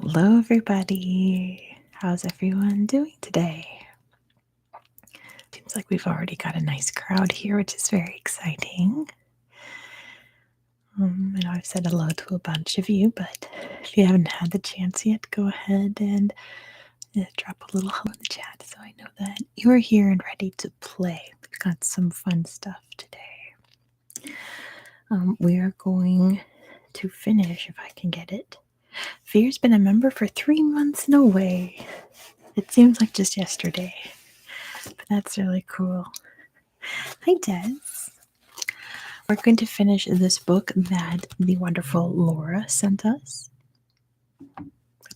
Hello, everybody. How's everyone doing today? Seems like we've already got a nice crowd here, which is very exciting. I know I've said hello to a bunch of you, but if you haven't had the chance yet, go ahead and drop a little hello in the chat so I know that you're here and ready to play. We've got some fun stuff today. We are going to finish, if I can get it. Fear's been a member for 3 months, no way. It seems like just yesterday, but that's really cool. Hi, Des. We're going to finish this book that the wonderful Laura sent us. I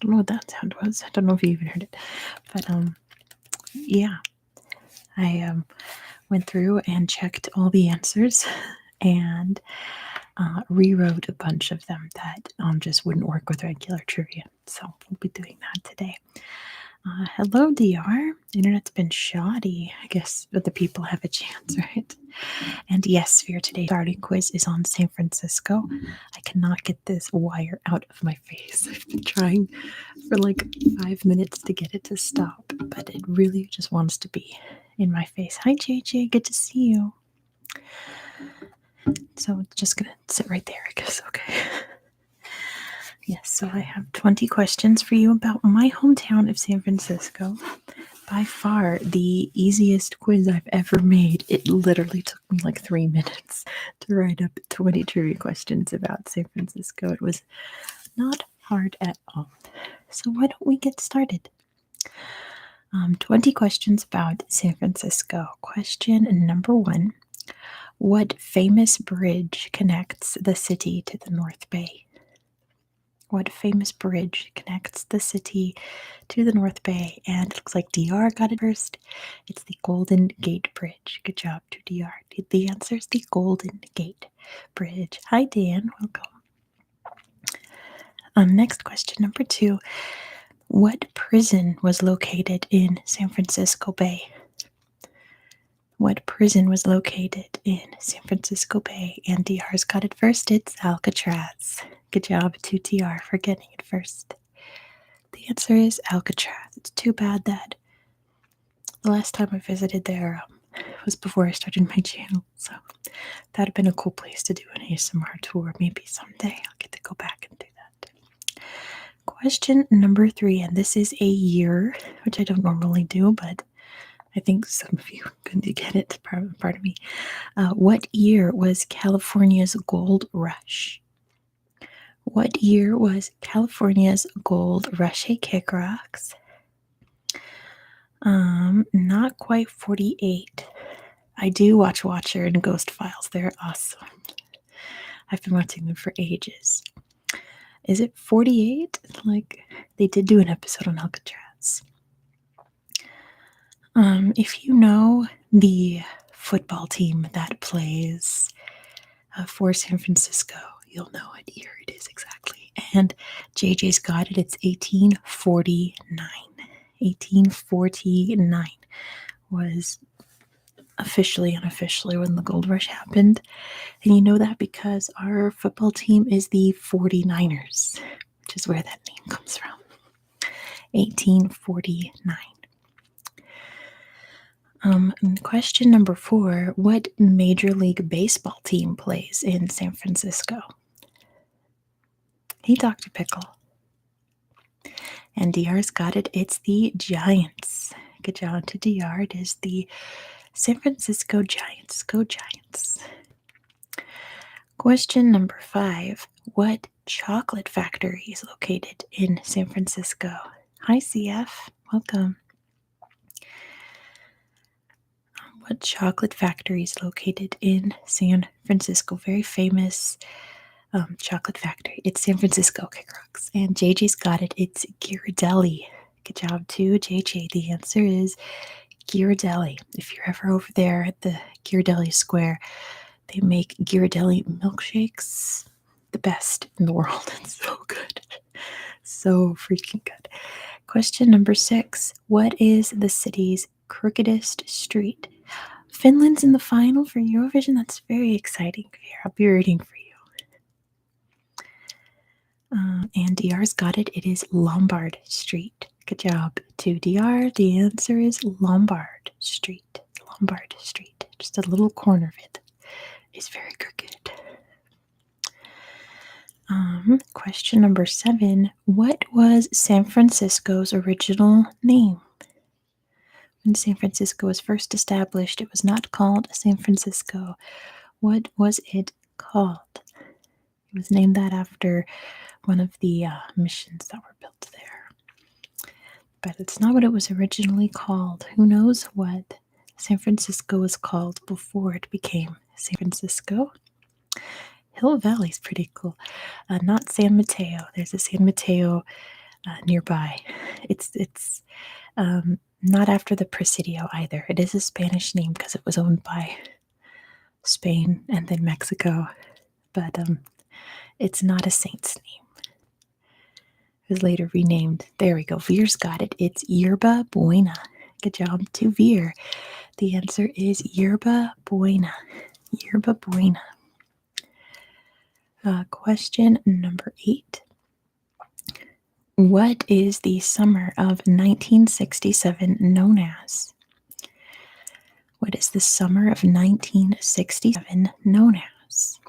don't know what that sound was. I don't know if you even heard it, but yeah, I went through and checked all the answers and rewrote a bunch of them that just wouldn't work with regular trivia. So we'll be doing that today. Hello, DR. The internet's been shoddy, I guess, but the people have a chance, right? And yes, for today's starting quiz is on San Francisco. I cannot get this wire out of my face. I've been trying for like 5 minutes to get it to stop, but it really just wants to be in my face. Hi, JJ. Good to see you. So it's just going to sit right there, I guess. Okay. Yes, so I have 20 questions for you about my hometown of San Francisco. By far the easiest quiz I've ever made. It literally took me like 3 minutes to write up 20 trivia questions about San Francisco. It was not hard at all. So why don't we get started? 20 questions about San Francisco. Question number 1. What famous bridge connects the city to the North Bay? What famous bridge connects the city to the North Bay? And it looks like DR got it first. It's the Golden Gate Bridge. Good job to DR. The answer is the Golden Gate Bridge. Hi, Dan. Welcome. Next question, number 2. What prison was located in San Francisco Bay? What prison was located in San Francisco Bay? And DR's got it first. It's Alcatraz. Good job to TR for getting it first. The answer is Alcatraz. It's too bad that the last time I visited there was before I started my channel. So that would have been a cool place to do an ASMR tour. Maybe someday I'll get to go back and do that. Question number 3, and this is a year, which I don't normally do, but I think some of you are going to get it. Pardon me. What year was California's gold rush? What year was California's gold rush? Hey, Kick Rocks. Not quite 48. I do watch Watcher and Ghost Files. They're awesome. I've been watching them for ages. Is it 48? Like, they did do an episode on Alcatraz. If you know the football team that plays for San Francisco, you'll know what year it is exactly. And JJ's got it. It's 1849. 1849 was officially, unofficially when the gold rush happened. And you know that because our football team is the 49ers, which is where that name comes from. 1849. Question number 4. What Major League Baseball team plays in San Francisco? Hey, Dr. Pickle. And DR's got it. It's the Giants. Good job to DR. It is the San Francisco Giants. Go Giants. Question number 5. What chocolate factory is located in San Francisco? Hi, CF. Welcome. What chocolate factory is located in San Francisco? Very famous chocolate factory. It's San Francisco, Kick Rocks. And JJ's got it. It's Ghirardelli. Good job too, JJ. The answer is Ghirardelli. If you're ever over there at the Ghirardelli Square, they make Ghirardelli milkshakes. The best in the world. It's so good. So freaking good. Question number 6. What is the city's crookedest street? Finland's in the final for Eurovision. That's very exciting. I'll be rooting for you. And DR's got it. It is Lombard Street. Good job to DR. The answer is Lombard Street. Lombard Street. Just a little corner of it is very crooked. Question number 7. What was San Francisco's original name? When San Francisco was first established, it was not called San Francisco. What was it called? It was named that after one of the missions that were built there. But it's not what it was originally called. Who knows what San Francisco was called before it became San Francisco? Hill Valley's pretty cool. Not San Mateo. There's a San Mateo nearby. It's not after the Presidio either. It is a Spanish name because it was owned by Spain and then Mexico. But it's not a saint's name. It was later renamed. There we go. Veer's got it. It's Yerba Buena. Good job to Veer. The answer is Yerba Buena. Yerba Buena. Question number 8. What is the summer of 1967 known as? What is the summer of 1967 known as?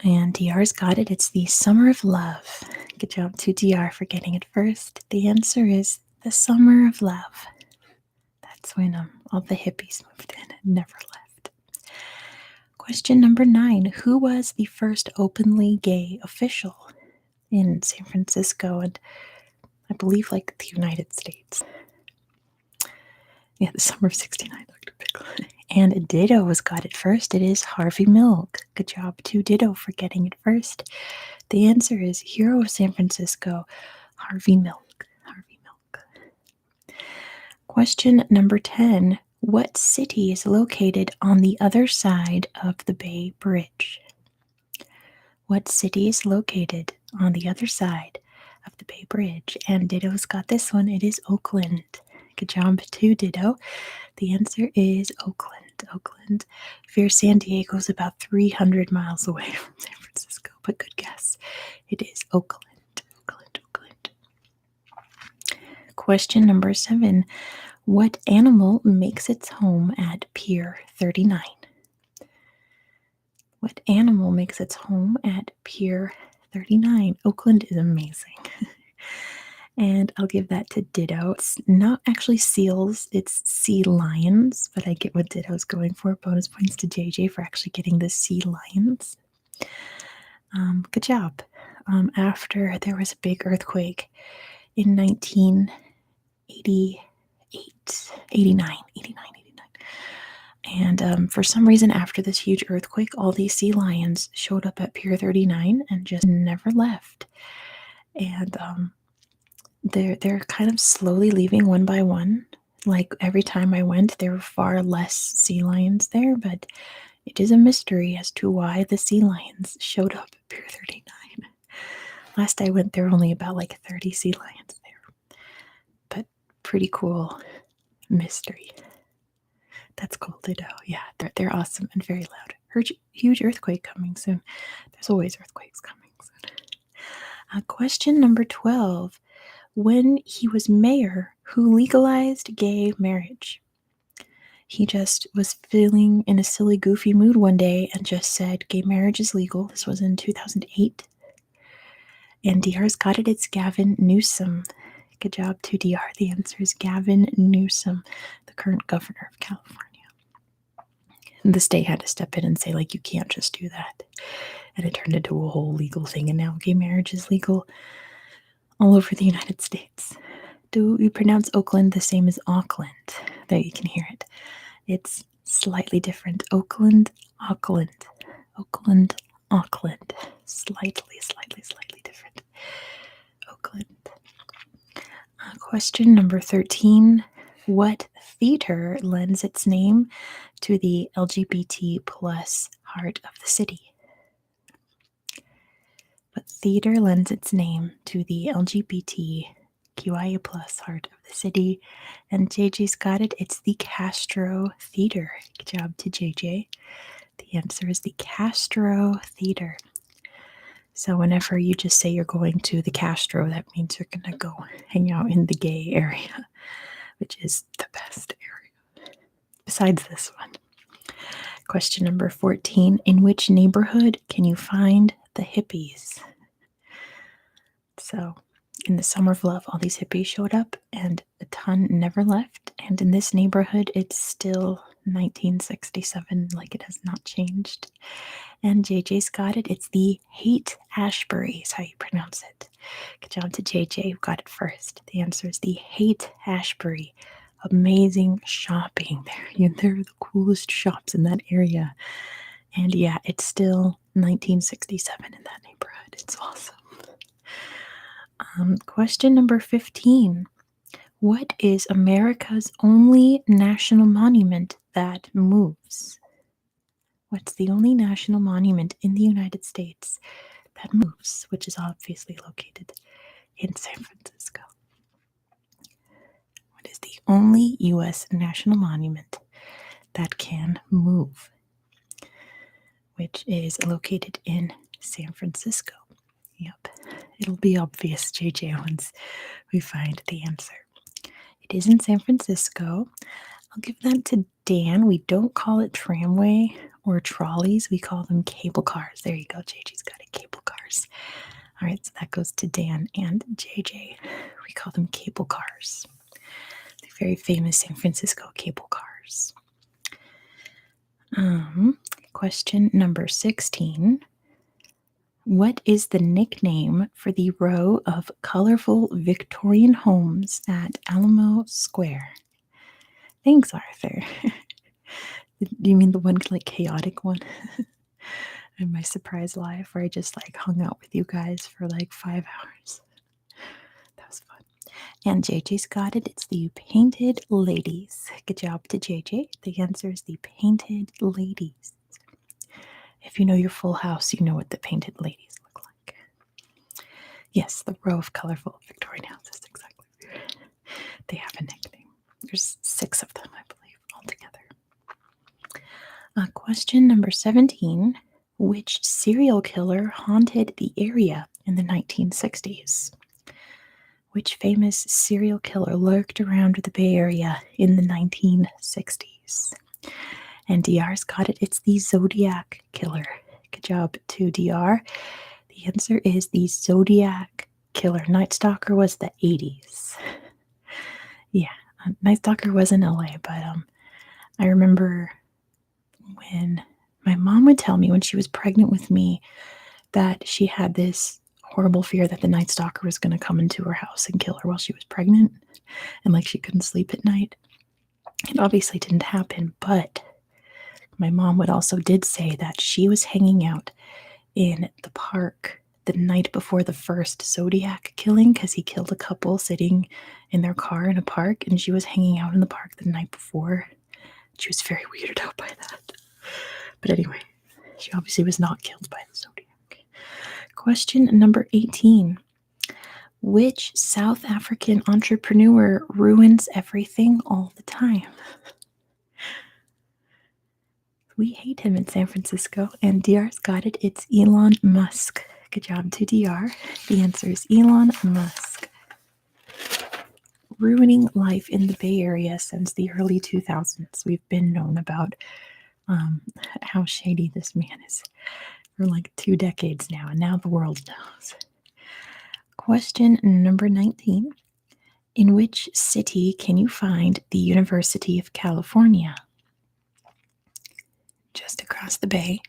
And DR's got it. It's the summer of love. Good job to DR for getting it first. The answer is the summer of love. That's when all the hippies moved in and never left. Question number 9. Who was the first openly gay official in San Francisco and I believe like the United States? Yeah, the summer of 69. And Ditto has got it first. It is Harvey Milk. Good job to Ditto for getting it first. The answer is hero of San Francisco, Harvey Milk. Harvey Milk. Question number 10. What city is located on the other side of the Bay Bridge? What city is located on the other side of the Bay Bridge? And Ditto's got this one. It is Oakland. Good job to Ditto. The answer is Oakland. Oakland. Fear San Diego's about 300 miles away from San Francisco, but good guess. It is Oakland. Oakland, Oakland. Question number 7. What animal makes its home at Pier 39? What animal makes its home at Pier 39? Oakland is amazing. And I'll give that to Ditto. It's not actually seals, it's sea lions, but I get what Ditto's going for. Bonus points to JJ for actually getting the sea lions. Good job. After there was a big earthquake in 1988, 89. And for some reason, after this huge earthquake, all these sea lions showed up at Pier 39 and just never left. And they're kind of slowly leaving one by one. Like every time I went, there were far less sea lions there, but it is a mystery as to why the sea lions showed up at Pier 39. Last I went, there were only about like 30 sea lions there. But pretty cool mystery. That's cool to know. Yeah, they're awesome and very loud. Huge earthquake coming soon. There's always earthquakes coming soon. Question number 12. When he was mayor, who legalized gay marriage? He just was feeling in a silly, goofy mood one day and just said gay marriage is legal. This was in 2008. And DR's got it. It's Gavin Newsom. Good job to DR. The answer is Gavin Newsom, the current governor of California. And the state had to step in and say, like, you can't just do that. And it turned into a whole legal thing. And now gay marriage is legal all over the United States. Do we pronounce Oakland the same as Auckland? There, you can hear it. It's slightly different. Oakland, Auckland. Oakland, Auckland. Slightly different. Oakland. Question number 13. What theater lends its name to the LGBT plus heart of the city? What theater lends its name to the LGBTQIA plus heart of the city? And JJ's got it. It's the Castro Theater. Good job to JJ. The answer is the Castro Theater. So whenever you just say you're going to the Castro, that means you're going to go hang out in the gay area, which is the best area besides this one. Question number 14. In which neighborhood can you find the hippies? So in the Summer of Love, all these hippies showed up and a ton never left. And in this neighborhood, it's still 1967, like it has not changed. And JJ's got it. It's the Haight Ashbury is how you pronounce it. Good job to JJ, who got it first. The answer is the Haight Ashbury. Amazing shopping there. They're the coolest shops in that area. And yeah, it's still 1967 in that neighborhood. It's awesome. Question number 15. What is America's only national monument that moves? What's the only national monument in the United States that moves, which is obviously located in San Francisco? What is the only U.S. national monument that can move, which is located in San Francisco? Yep, it'll be obvious, JJ, once we find the answer. It is in San Francisco. I'll give that to Dan. We don't call it tramway or trolleys. We call them cable cars. There you go. JJ's got it. Cable cars. All right, so that goes to Dan and JJ. We call them cable cars. The very famous San Francisco cable cars. Question number 16. What is the nickname for the row of colorful Victorian homes at Alamo Square? Thanks, Arthur. Do you mean the one like chaotic one? In my surprise live where I just like hung out with you guys for like 5 hours. That was fun. And JJ's got it. It's the Painted Ladies. Good job to JJ. The answer is the Painted Ladies. If you know your Full House, you know what the Painted Ladies look like. Yes, the row of colorful Victorian houses, exactly. They have a nickname. There's 6 of them, I believe, altogether. Question number 17. Which serial killer haunted the area in the 1960s? Which famous serial killer lurked around the Bay Area in the 1960s? And DR's got it. It's the Zodiac Killer. Good job to DR. The answer is the Zodiac Killer. Night Stalker was the 80s. Yeah, Night Stalker was in LA, but I remember when my mom would tell me when she was pregnant with me that she had this horrible fear that the Night Stalker was going to come into her house and kill her while she was pregnant, and like she couldn't sleep at night. It obviously didn't happen, but my mom did say that she was hanging out in the park the night before the first Zodiac killing because he killed a couple sitting in their car in a park, and she was hanging out in the park the night before. She was very weirded out by that. But anyway, she obviously was not killed by the Zodiac. Question number 18. Which South African entrepreneur ruins everything all the time? We hate him in San Francisco, and DR's got it. It's Elon Musk. Good job to DR. The answer is Elon Musk. Ruining life in the Bay Area since the early 2000s. We've been known about how shady this man is for like 2 decades now, and now the world knows. Question number 19. In which city can you find the University of California? Just across the bay.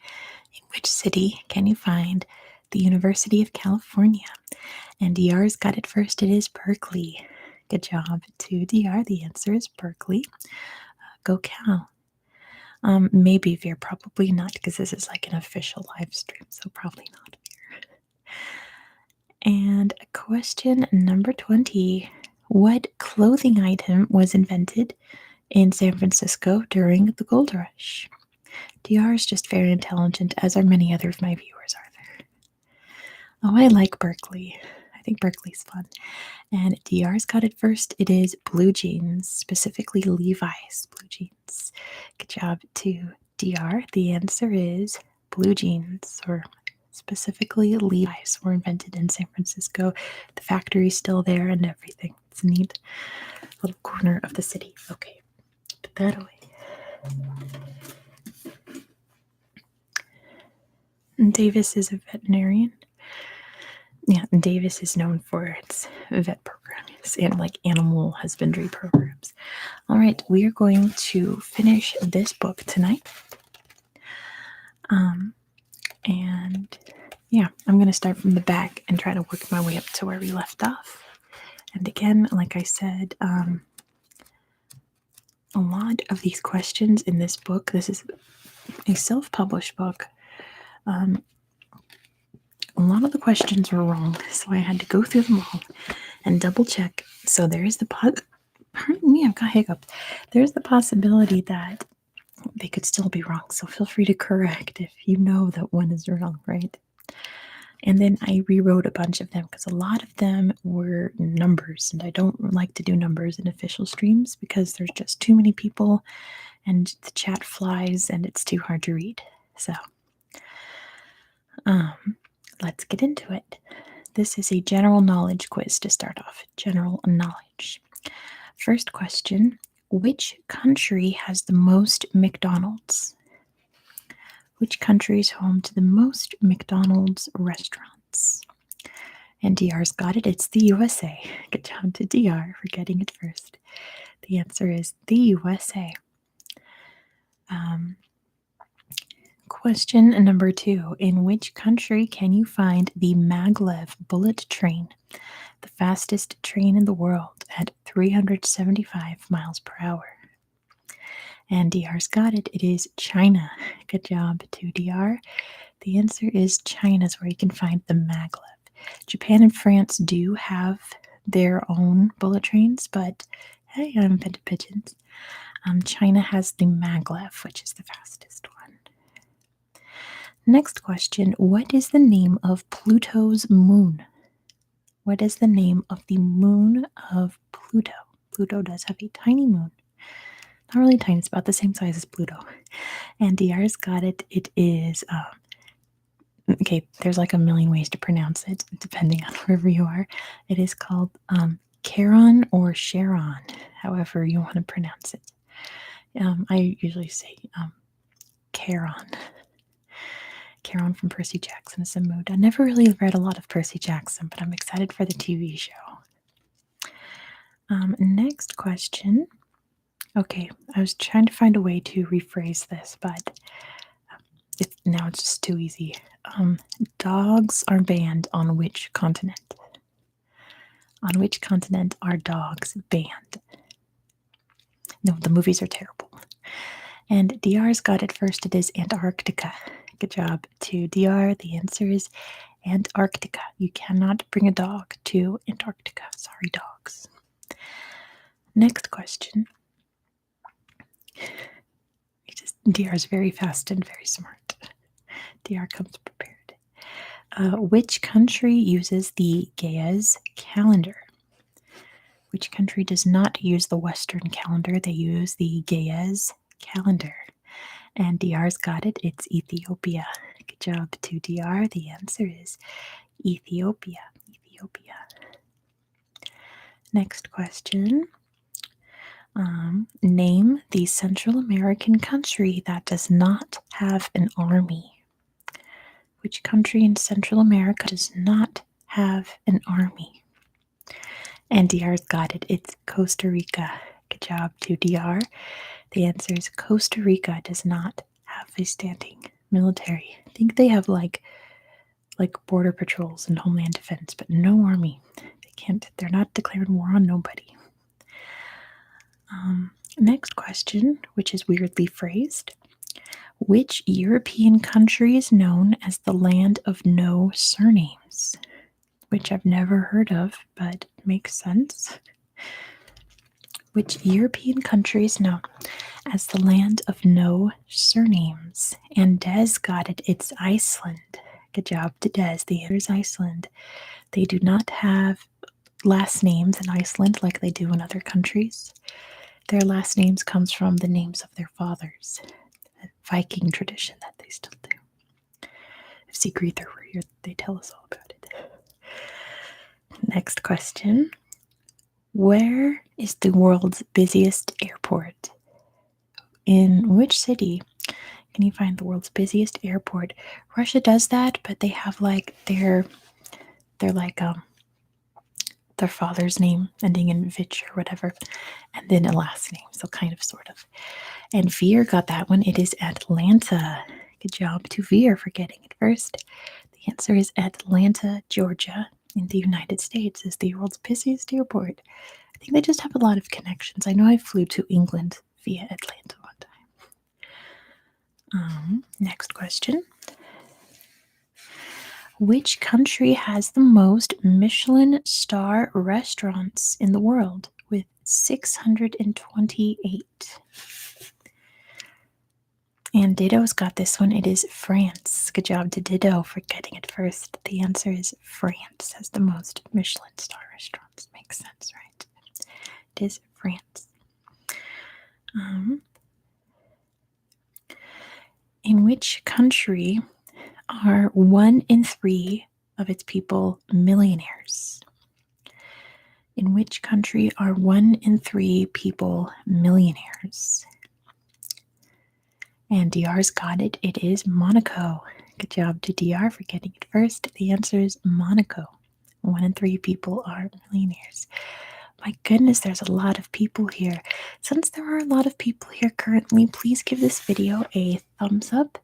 In which city can you find the University of California? And DR's got it first. It is Berkeley. Good job to DR. The answer is Berkeley. Go Cal. Maybe Veer, probably not, because this is like an official live stream, so probably not Veer. And question number 20. What clothing item was invented in San Francisco during the gold rush? DR is just very intelligent, as are many other of my viewers are there. Oh, I like Berkeley. I think Berkeley's fun. And DR's got it first. It is blue jeans, specifically Levi's blue jeans. Good job to DR. The answer is blue jeans, or Specifically, Levi's were invented in San Francisco. The factory's still there and everything. It's a neat little corner of the city. Okay, put that away. And Davis is a veterinarian. Yeah, Davis is known for its vet programs and like animal husbandry programs. All right, we are going to finish this book tonight. And yeah, I'm going to start from the back and try to work my way up to where we left off. And again, like I said, a lot of these questions in this book, this is a self-published book. A lot of the questions were wrong, so I had to go through them all and double check. So there is the pardon me, I've got hiccups. There's the possibility that they could still be wrong. So feel free to correct if you know that one is wrong, right? And then I rewrote a bunch of them because a lot of them were numbers, and I don't like to do numbers in official streams because there's just too many people and the chat flies and it's too hard to read. So let's get into it. This is a general knowledge quiz to start off. General knowledge. First question, which country has the most McDonald's? Which country is home to the most McDonald's restaurants? And DR's got it. It's the USA. Good job to DR for getting it first. The answer is the USA. Question number 2. In which country can you find the maglev bullet train, the fastest train in the world at 375 miles per hour? And DR's got it. It is China. Good job to DR. The answer is China is where you can find the maglev. Japan and France do have their own bullet trains, but hey, I invented pigeons. China has the maglev, which is the fastest one. Next question, what is the name of Pluto's moon? What is the name of the moon of Pluto? Pluto does have a tiny moon. Not really tiny, it's about the same size as Pluto. And DR's got it. It is, okay, there's like a million ways to pronounce it, depending on wherever you are. It is called Charon or Charon, however you want to pronounce it. I usually say Charon. Charon from Percy Jackson is a mood. I never really read a lot of Percy Jackson, but I'm excited for the TV show. Next question. Okay, I was trying to find a way to rephrase this, but now it's just too easy. Dogs are banned on which continent? On which continent are dogs banned? No, the movies are terrible. And DR's got it first. It is Antarctica. Good job to DR. The answer is Antarctica. You cannot bring a dog to Antarctica. Sorry, dogs. Next question. DR is very fast and very smart. DR comes prepared. Which country uses the Ge'ez calendar? Which country does not use the Western calendar? They use the Ge'ez calendar. And DR's got it. It's Ethiopia. Good job to DR. The answer is Ethiopia. Ethiopia. Next question. Name the Central American country that does not have an army. Which country in Central America does not have an army? And DR's got it. It's Costa Rica. Good job to DR. The answer is Costa Rica does not have a standing military. I think they have like border patrols and homeland defense, but no army. They're not declaring war on nobody. Next question, which is weirdly phrased. Which European country is known as the land of no surnames? Which I've never heard of, but makes sense. Which European country is known as the land of no surnames? And Des got it. It's Iceland. Good job to Des. The answer is Iceland. They do not have last names in Iceland like they do in other countries. Their last names comes from the names of their fathers. A Viking tradition that they still do. Secret, they tell us all about it. Next question. Where is the world's busiest airport? In which city can you find the world's busiest airport? Russia does that, but they have like they're like their father's name ending in Vich or whatever, and then a last name, so kind of sort of. And Veer got that one. It is Atlanta. Good job to Veer for getting it first. The answer is Atlanta, Georgia, in the United States, is the world's busiest airport. I think they just have a lot of connections. I know I flew to England via Atlanta one time. Next question. Which country has the most Michelin star restaurants in the world with 628? And Ditto's got this one. It is France. Good job to Ditto for getting it first. The answer is France has the most Michelin star restaurants. Makes sense, right? It is France. In which country are 1 in 3 of its people millionaires? In which country are 1 in 3 people millionaires? And DR's got it. It is Monaco. Good job to DR for getting it first. The answer is Monaco. 1 in 3 people are millionaires. My goodness, there's a lot of people here. Since there are a lot of people here currently, please give this video a thumbs up.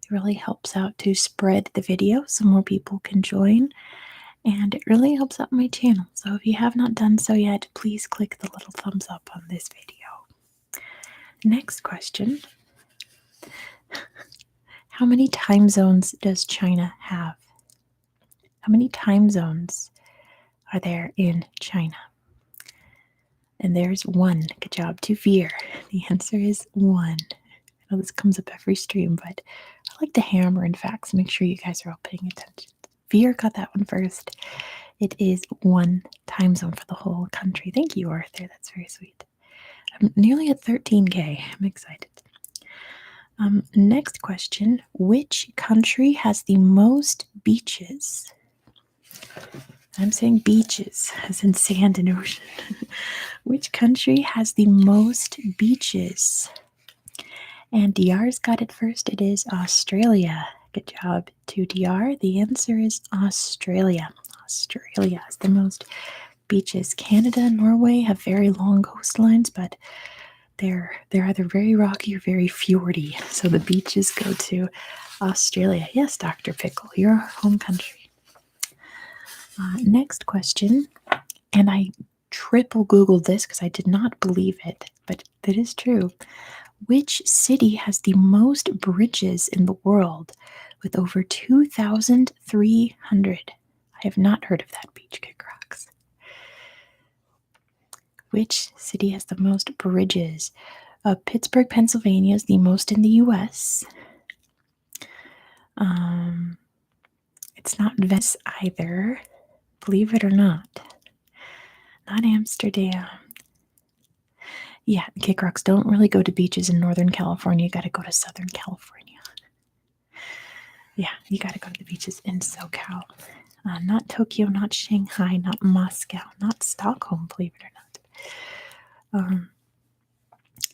It really helps out to spread the video so more people can join. And it really helps out my channel. So if you have not done so yet, please click the little thumbs up on this video. Next question. How many time zones does China have? How many time zones are there in China? And there's 1. Good job to Veer. The answer is 1. I know this comes up every stream, but I like to hammer in facts. Make sure you guys are all paying attention. Veer got that one first. It is 1 time zone for the whole country. Thank you, Arthur. That's very sweet. I'm nearly at 13K. I'm excited. Next question. Which country has the most beaches? I'm saying beaches, as in sand and ocean. Which country has the most beaches? And DR's got it first. It is Australia. Good job to DR. The answer is Australia. Australia has the most beaches. Canada and Norway have very long coastlines, but they're either very rocky or very fjordy. So the beaches go to Australia. Yes, Dr. Pickle, your home country. Next question, and I triple Googled this because I did not believe it, but that is true. Which city has the most bridges in the world with over 2,300? I have not heard of that, Beach Kick Rocks. Which city has the most bridges? Pittsburgh, Pennsylvania is the most in the U.S. It's not Venice either, believe it or not. Not Amsterdam. Yeah, Kick Rocks don't really go to beaches in Northern California. You got to go to Southern California. Yeah, you got to go to the beaches in SoCal. Not Tokyo, not Shanghai, not Moscow, not Stockholm, believe it or not.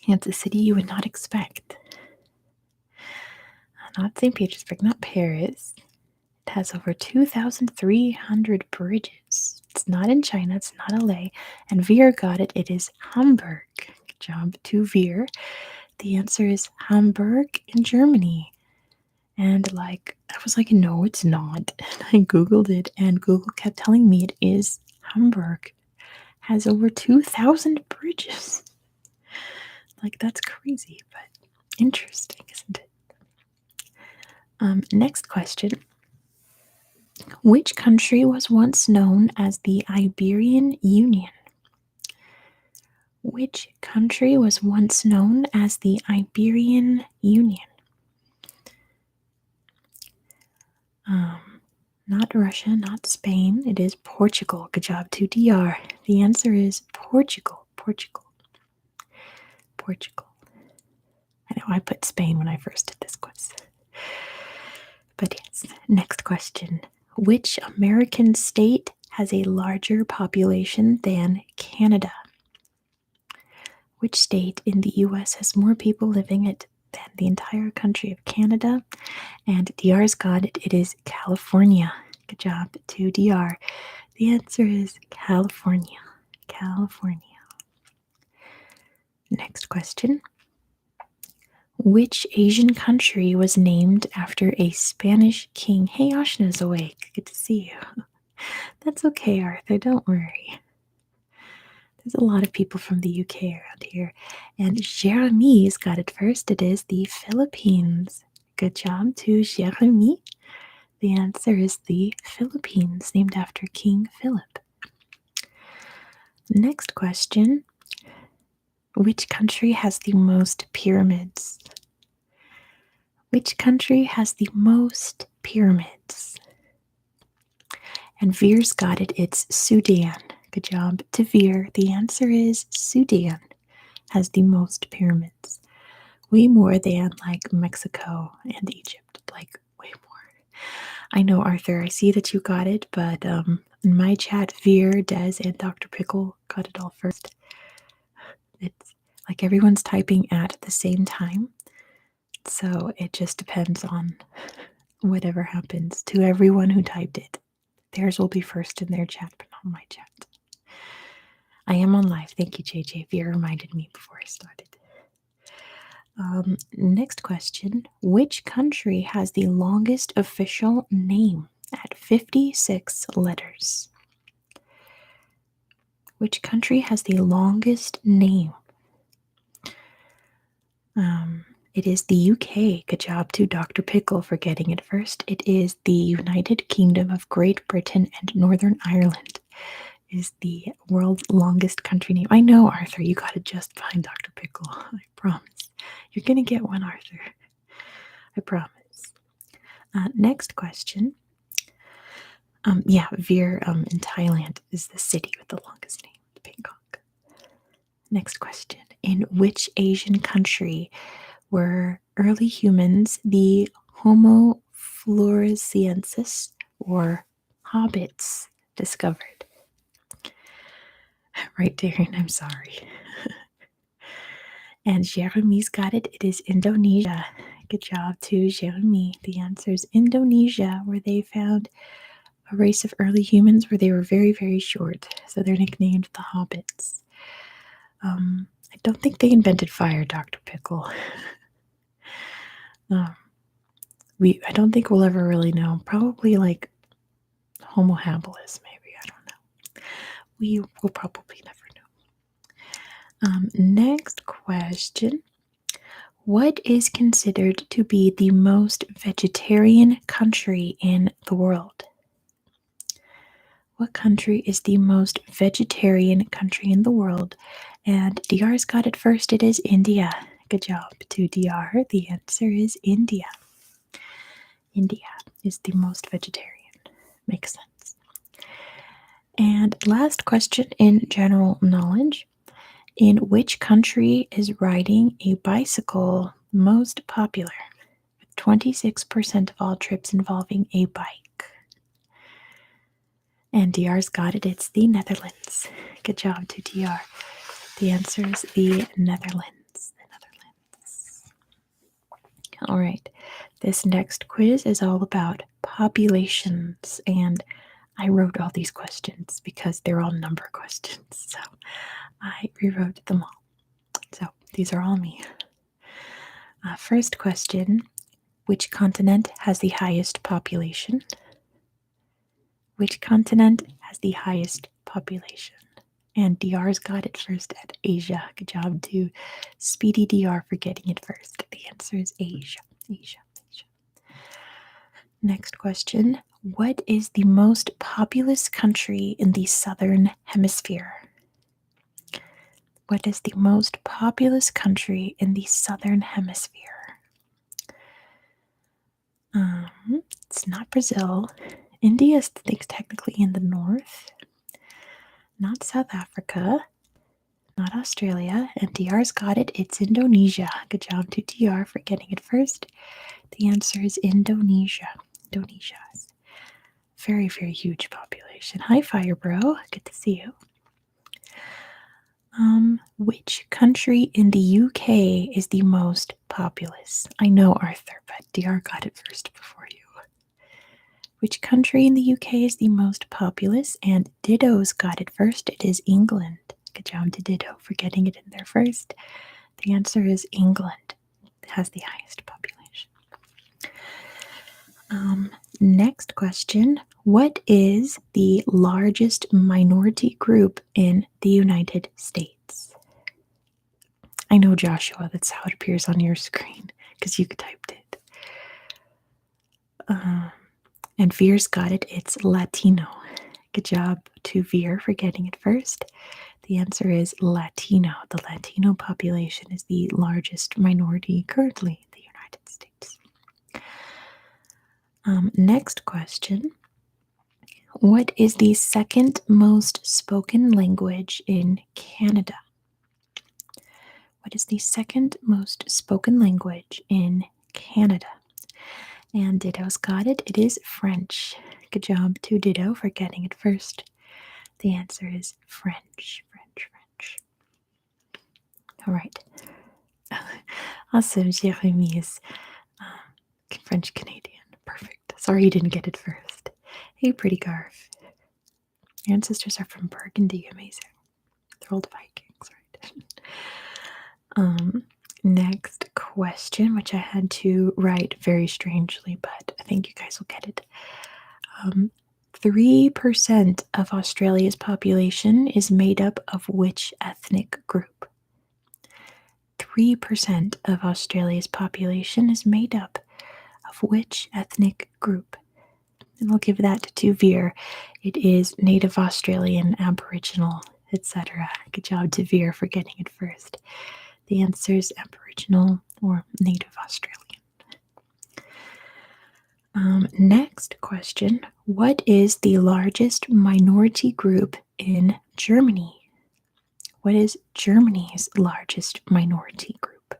It's a city you would not expect. Not St. Petersburg, not Paris. It has over 2,300 bridges. It's not in China, it's not LA. And Veer got it. It is Hamburg. Good job to Veer. The answer is Hamburg in Germany. And I was like, no, it's not. And I Googled it, and Google kept telling me it is Hamburg. Has over 2,000 bridges. That's crazy, but interesting, isn't it? Next question. Which country was once known as the Iberian Union? Which country was once known as the Iberian Union? Not Russia, not Spain. It is Portugal. Good job to DR. The answer is Portugal. Portugal. I know I put Spain when I first did this quiz. But yes, next question. Which American state has a larger population than Canada? Which state in the US has more people living it than the entire country of Canada? And DR's got it. It is California. Good job to DR. The answer is California. California. Next question. Which Asian country was named after a Spanish king? Hey, Ashna's awake. Good to see you. That's okay, Arthur. Don't worry. There's a lot of people from the UK around here. And Jeremy's got it first. It is the Philippines. Good job to Jeremy. The answer is the Philippines, named after King Philip. Next question. Which country has the most pyramids? Which country has the most pyramids? And Veer's got it. It's Sudan. Good job to Veer. The answer is Sudan has the most pyramids. Way more than like Mexico and Egypt. Like way more. I know, Arthur, I see that you got it, but in my chat, Veer, Des, and Dr. Pickle got it all first. It's like everyone's typing at the same time. So it just depends on whatever happens to everyone who typed it. Theirs will be first in their chat, but not my chat. I am on live. Thank you, JJ. Veer reminded me before I started. Next question. Which country has the longest official name at 56 letters? Which country has the longest name? It is the UK. Good job to Dr. Pickle for getting it first. It is the United Kingdom of Great Britain and Northern Ireland is the world's longest country name. I know, Arthur, you got it just fine, Dr. Pickle. I promise. You're going to get one, Arthur. I promise. Next question. Veer in Thailand is the city with the longest name, Bangkok. Next question. In which Asian country were early humans the Homo floresiensis, or hobbits, discovered? Right, Darren, I'm sorry. And Jeremy's got it. It is Indonesia. Good job to Jeremy. The answer is Indonesia, where they found a race of early humans where they were very, very short. So they're nicknamed the Hobbits. I don't think they invented fire, Dr. Pickle. I don't think we'll ever really know. Probably like Homo habilis, maybe. I don't know. We will probably never know. Next question. What is considered to be the most vegetarian country in the world? What country is the most vegetarian country in the world? And DR's got it first. It is India. Good job to DR. The answer is India. India is the most vegetarian. Makes sense. And last question in general knowledge. In which country is riding a bicycle most popular? With 26% of all trips involving a bike. And DR's got it. It's the Netherlands. Good job to DR. The answer is the Netherlands. The Netherlands. All right. This next quiz is all about populations. And I wrote all these questions because they're all number questions. So I rewrote them all. So these are all me. First question. Which continent has the highest population? Which continent has the highest population? And DR's got it first at Asia. Good job to Speedy DR for getting it first. The answer is Asia. Asia. Next question. What is the most populous country in the Southern Hemisphere? What is the most populous country in the Southern Hemisphere? It's not Brazil. India is technically in the north. Not South Africa. Not Australia. And DR's got it. It's Indonesia. Good job to DR for getting it first. The answer is Indonesia. Indonesia's. Very, very huge population. Hi, Fire Bro. Good to see you. Which country in the UK is the most populous? I know, Arthur, but DR got it first before you. Which country in the UK is the most populous? And Ditto's got it first. It is England. Good job to Ditto for getting it in there first. The answer is England. It has the highest population. Next question. What is the largest minority group in the United States? I know, Joshua, that's how it appears on your screen because you typed it. And Veer's got it. It's Latino. Good job to Veer for getting it first. The answer is Latino. The Latino population is the largest minority currently in the United States. Next question. What is the second most spoken language in Canada? What is the second most spoken language in Canada? And Ditto's got it. It is French. Good job to Ditto for getting it first. The answer is French. French. All right. Awesome. Jeremy is French Canadian. Perfect. Sorry you didn't get it first. Hey, pretty Garf. Your ancestors are from Burgundy. Amazing. They're old Vikings, right? Next question, which I had to write very strangely, but I think you guys will get it. 3% of Australia's population is made up of which ethnic group? 3% of Australia's population is made up of which ethnic group? And I'll give that to Veer. It is Native Australian, Aboriginal, etc. Good job to Veer for getting it first. The answer is Aboriginal or Native Australian. Next question. What is the largest minority group in Germany? What is Germany's largest minority group?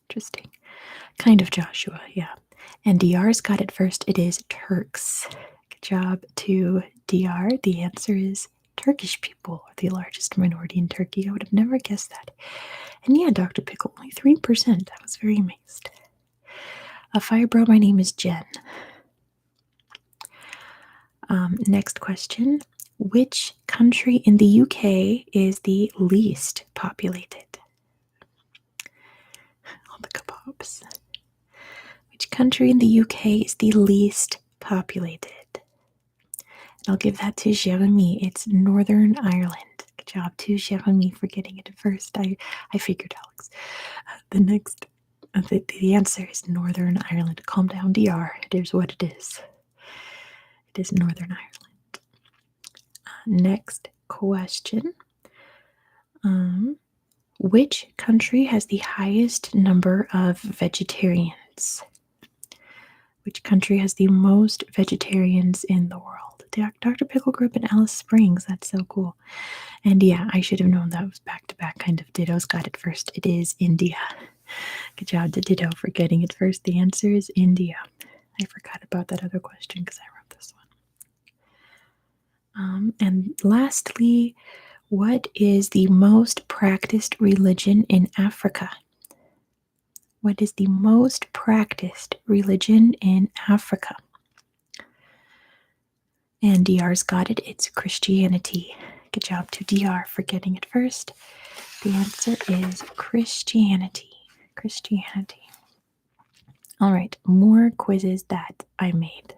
Interesting. Kind of Joshua, yeah. And DR's got it first. It is Turks. Good job to DR. The answer is Turkish people are the largest minority in Turkey. I would have never guessed that. And yeah, Dr. Pickle, only 3%. I was very amazed. Firebro, my name is Jen. Next question. Which country in the UK is the least populated? All the kebabs. Which country in the UK is the least populated? And I'll give that to Jeremy. It's Northern Ireland. Good job to Jeremy for getting it first. I figured, Alex. The answer is Northern Ireland. Calm down, DR. It is what it is. It is Northern Ireland. Next question. Which country has the highest number of vegetarians? Which country has the most vegetarians in the world? Dr. Pickle grew up in Alice Springs. That's so cool. And yeah, I should have known that was back-to-back kind of. Ditto's got it first. It is India. Good job to Ditto for getting it first. The answer is India. I forgot about that other question because I wrote this one. And lastly, what is the most practiced religion in Africa? What is the most practiced religion in Africa? And DR's got it. It's Christianity. Good job to DR for getting it first. The answer is Christianity. Christianity. All right, more quizzes that I made.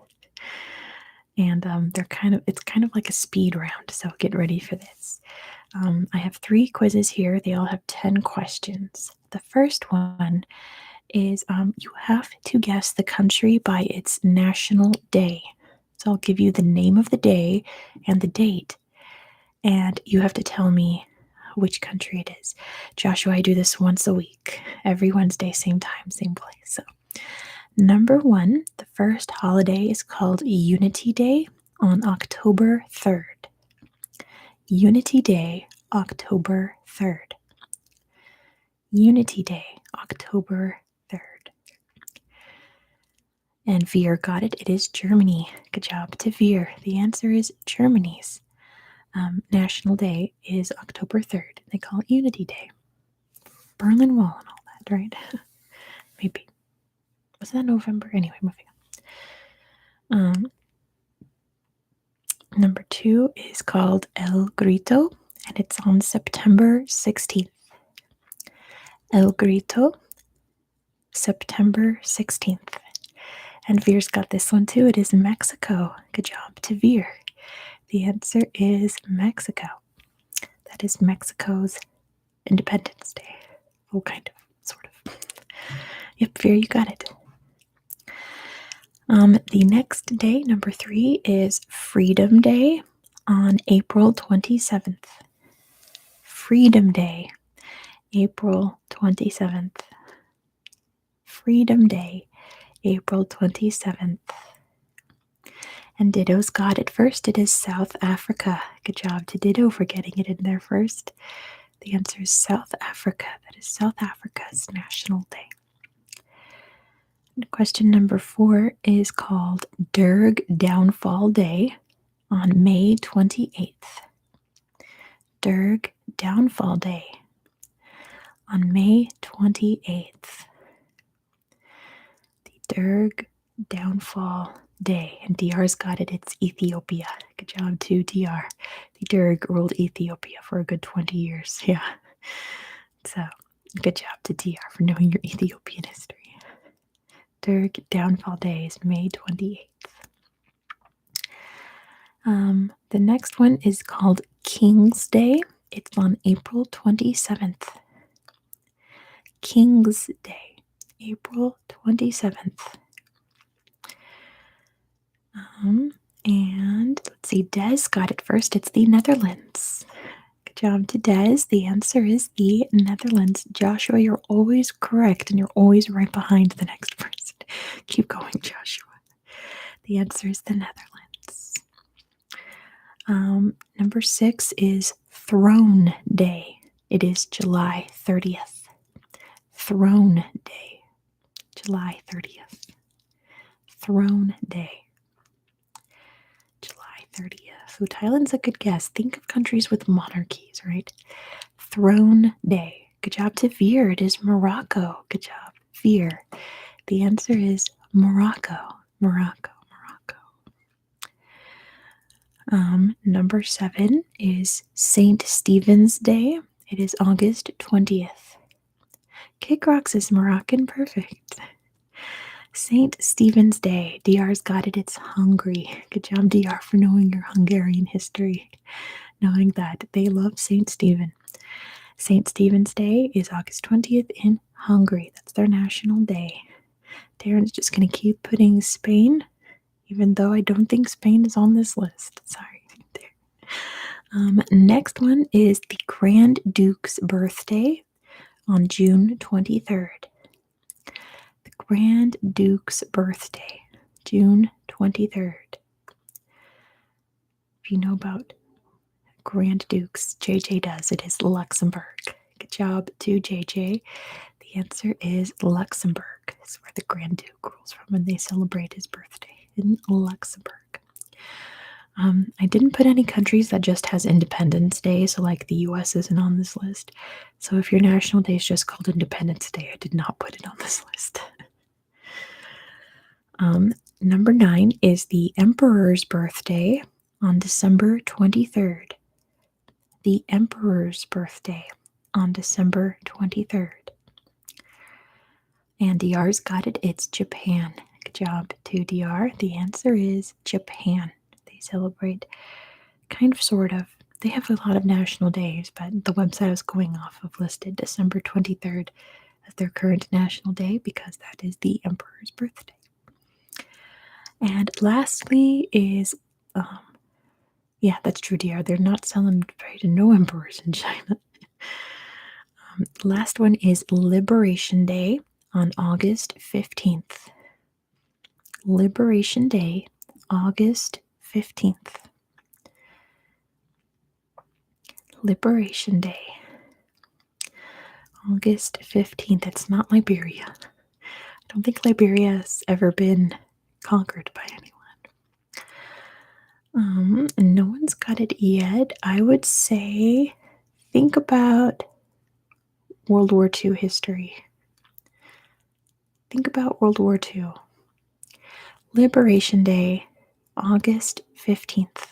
And it's kind of like a speed round, so get ready for this. I have 3 quizzes here. They all have 10 questions. The first one is you have to guess the country by its national day. So I'll give you the name of the day and the date, and you have to tell me which country it is. Joshua, I do this once a week, every Wednesday, same time, same place. So, number 1, the first holiday is called Unity Day on October 3rd. Unity Day, October 3rd. Unity Day, October 3rd. And Veer got it. It is Germany. Good job to Veer. The answer is Germany's National Day is October 3rd. They call it Unity Day. Berlin Wall and all that, right? Maybe. Was that November? Anyway, moving on. Number 2 is called El Grito, and it's on September 16th. El Grito, September 16th. And Veer's got this one too. It is Mexico. Good job to Veer. The answer is Mexico. That is Mexico's Independence Day. Oh, kind of, sort of. Yep, Veer, you got it. The next day, number 3, is Freedom Day on April 27th. Freedom Day, April 27th. Freedom Day, April 27th. And Ditto's got it first. It is South Africa. Good job to Ditto for getting it in there first. The answer is South Africa. That is South Africa's National Day. And question number 4 is called Derg Downfall Day on May 28th. Derg Downfall Day on May 28th. The Derg Downfall Day. And DR's got it. It's Ethiopia. Good job to DR. The Derg ruled Ethiopia for a good 20 years. Yeah. So, good job to DR for knowing your Ethiopian history. Derg Downfall Day is May 28th. The next one is called King's Day. It's on April 27th. King's Day, April 27th. And let's see, Des got it first. It's the Netherlands. Good job to Des. The answer is the Netherlands. Joshua, you're always correct, and you're always right behind the next person. Keep going, Joshua. The answer is the Netherlands. Number 6 is Throne Day. It is July 30th. Throne Day, July 30th. Throne Day, July 30th. So Thailand's a good guess. Think of countries with monarchies, right? Throne Day. Good job to Veer. It is Morocco. Good job, Veer. The answer is Morocco. Morocco. Number 7 is St. Stephen's Day. It is August 20th. Kick Rocks is Moroccan. Perfect. St. Stephen's Day. DR's got it. It's Hungary. Good job, DR, for knowing your Hungarian history. Knowing that they love St. Stephen. St. Stephen's Day is August 20th in Hungary. That's their national day. Darren's just going to keep putting Spain, even though I don't think Spain is on this list. Sorry. Next one is the Grand Duke's birthday on June 23rd. The Grand Duke's birthday, June 23rd. If you know about Grand Dukes, JJ does. It is Luxembourg. Good job to JJ. The answer is Luxembourg. It's where the Grand Duke rules from when they celebrate his birthday in Luxembourg. I didn't put any countries that just has Independence Day, so like the US isn't on this list. So if your national day is just called Independence Day, I did not put it on this list. Number 9 is the Emperor's birthday on December 23rd. The Emperor's birthday on December 23rd. And DR's got it. It's Japan. Good job to DR. The answer is Japan. They celebrate kind of, sort of. They have a lot of national days, but the website I was going off of listed December 23rd as their current national day because that is the Emperor's birthday. And lastly is, yeah, that's true, DR. They're not celebrating no emperors in China. Last one is Liberation Day on August 15th. Liberation Day, August 15th. Liberation Day August 15th. It's not Liberia. I don't think Liberia has ever been conquered by anyone. No one's got it yet. I would say think about World War II history. Think about World War II. Liberation Day, August 15th.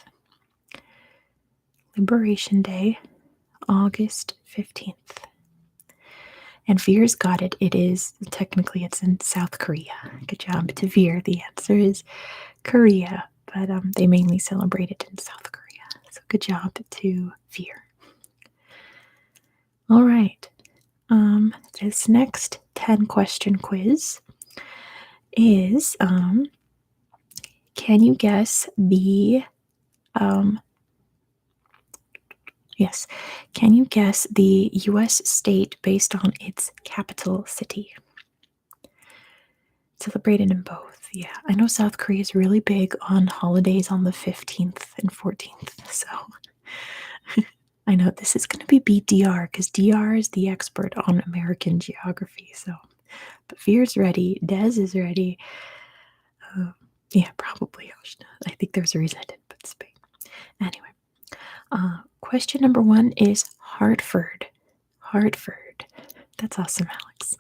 Liberation Day, August 15th. And Veer's got it. It is, technically, it's in South Korea. Good job to Veer. The answer is Korea, but they mainly celebrate it in South Korea. So good job to Veer. All right. This next 10-question quiz is can you guess the yes, can you guess the US state based on its capital city? Celebrated in both. Yeah, I know South Korea is really big on holidays on the 15th and 14th. So I know this is going to be BDR because DR is the expert on American geography. So, but Veer's ready. Des is ready. Yeah, probably. I think there's a reason I didn't put Spain. Anyway, question number 1 is Hartford. Hartford. That's awesome, Alex.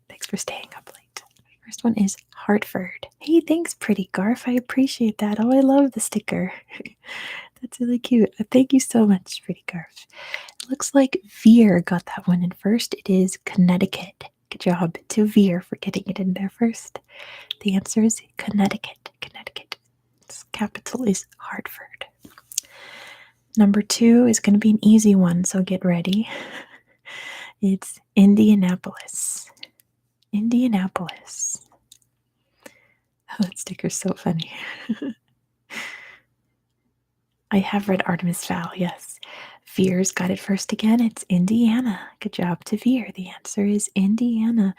Thanks for staying up late. First one is Hartford. Hey, thanks, Pretty Garf. I appreciate that. Oh, I love the sticker. That's really cute. Thank you so much, Pretty Garf. It looks like Veer got that one in first. It is Connecticut. Good job to Veer for getting it in there first. The answer is Connecticut. Connecticut. Its capital is Hartford. Number 2 is going to be an easy one, so get ready. It's Indianapolis. Indianapolis. Oh, that sticker's so funny. I have read Artemis Fowl, yes. Veer's got it first again. It's Indiana. Good job to Veer. The answer is Indiana.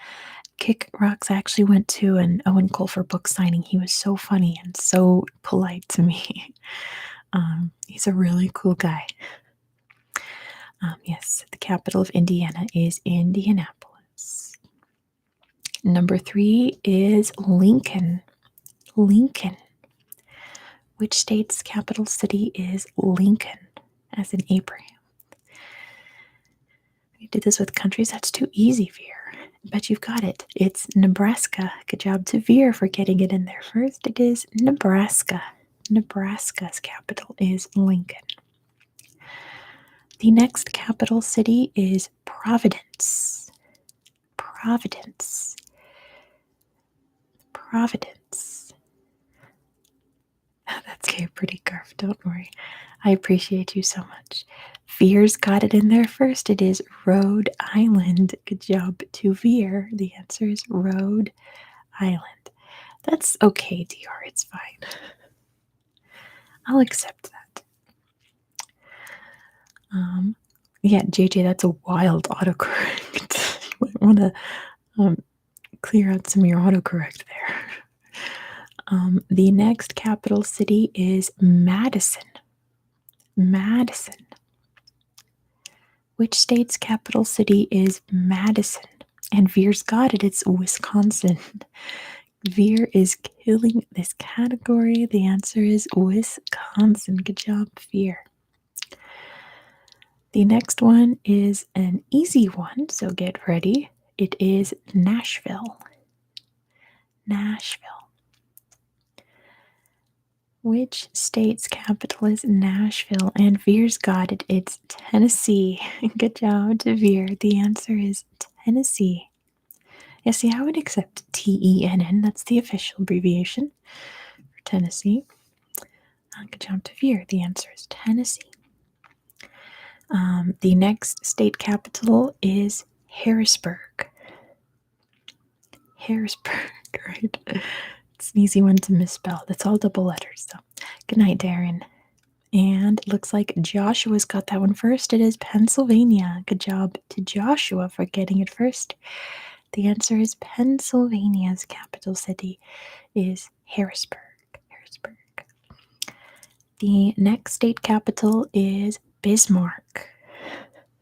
Kick Rocks actually went to an Owen Colfer book signing. He was so funny and so polite to me. He's a really cool guy. Yes, the capital of Indiana is Indianapolis. Number 3 is Lincoln. Lincoln. Which state's capital city is Lincoln, as in Abraham? We did this with countries. That's too easy, Veer. But you've got it. It's Nebraska. Good job to Veer for getting it in there first. It is Nebraska. Nebraska's capital is Lincoln. The next capital city is Providence. Providence. Providence. That's okay, Pretty Garf. Don't worry. I appreciate you so much. Veer's got it in there first. It is Rhode Island. Good job to Veer. The answer is Rhode Island. That's okay, DR. It's fine. I'll accept that. Yeah, JJ, that's a wild autocorrect. You might want to clear out some of your autocorrect there. The next capital city is Madison. Madison. Which state's capital city is Madison? And Veer's got it. It's Wisconsin. Veer is killing this category. The answer is Wisconsin. Good job, Veer. The next one is an easy one, so get ready. It is Nashville. Nashville. Which state's capital is Nashville? And Veer's got it. It's Tennessee. Good job to Veer. The answer is Tennessee. Yeah, see, I would accept TENN. That's the official abbreviation for Tennessee. Good job to Veer. The answer is Tennessee. The next state capital is Harrisburg. Harrisburg, right? It's an easy one to misspell. That's all double letters. So, good night, Darren. And it looks like Joshua's got that one first. It is Pennsylvania. Good job to Joshua for getting it first. The answer is Pennsylvania's capital city is Harrisburg. Harrisburg. The next state capital is Bismarck.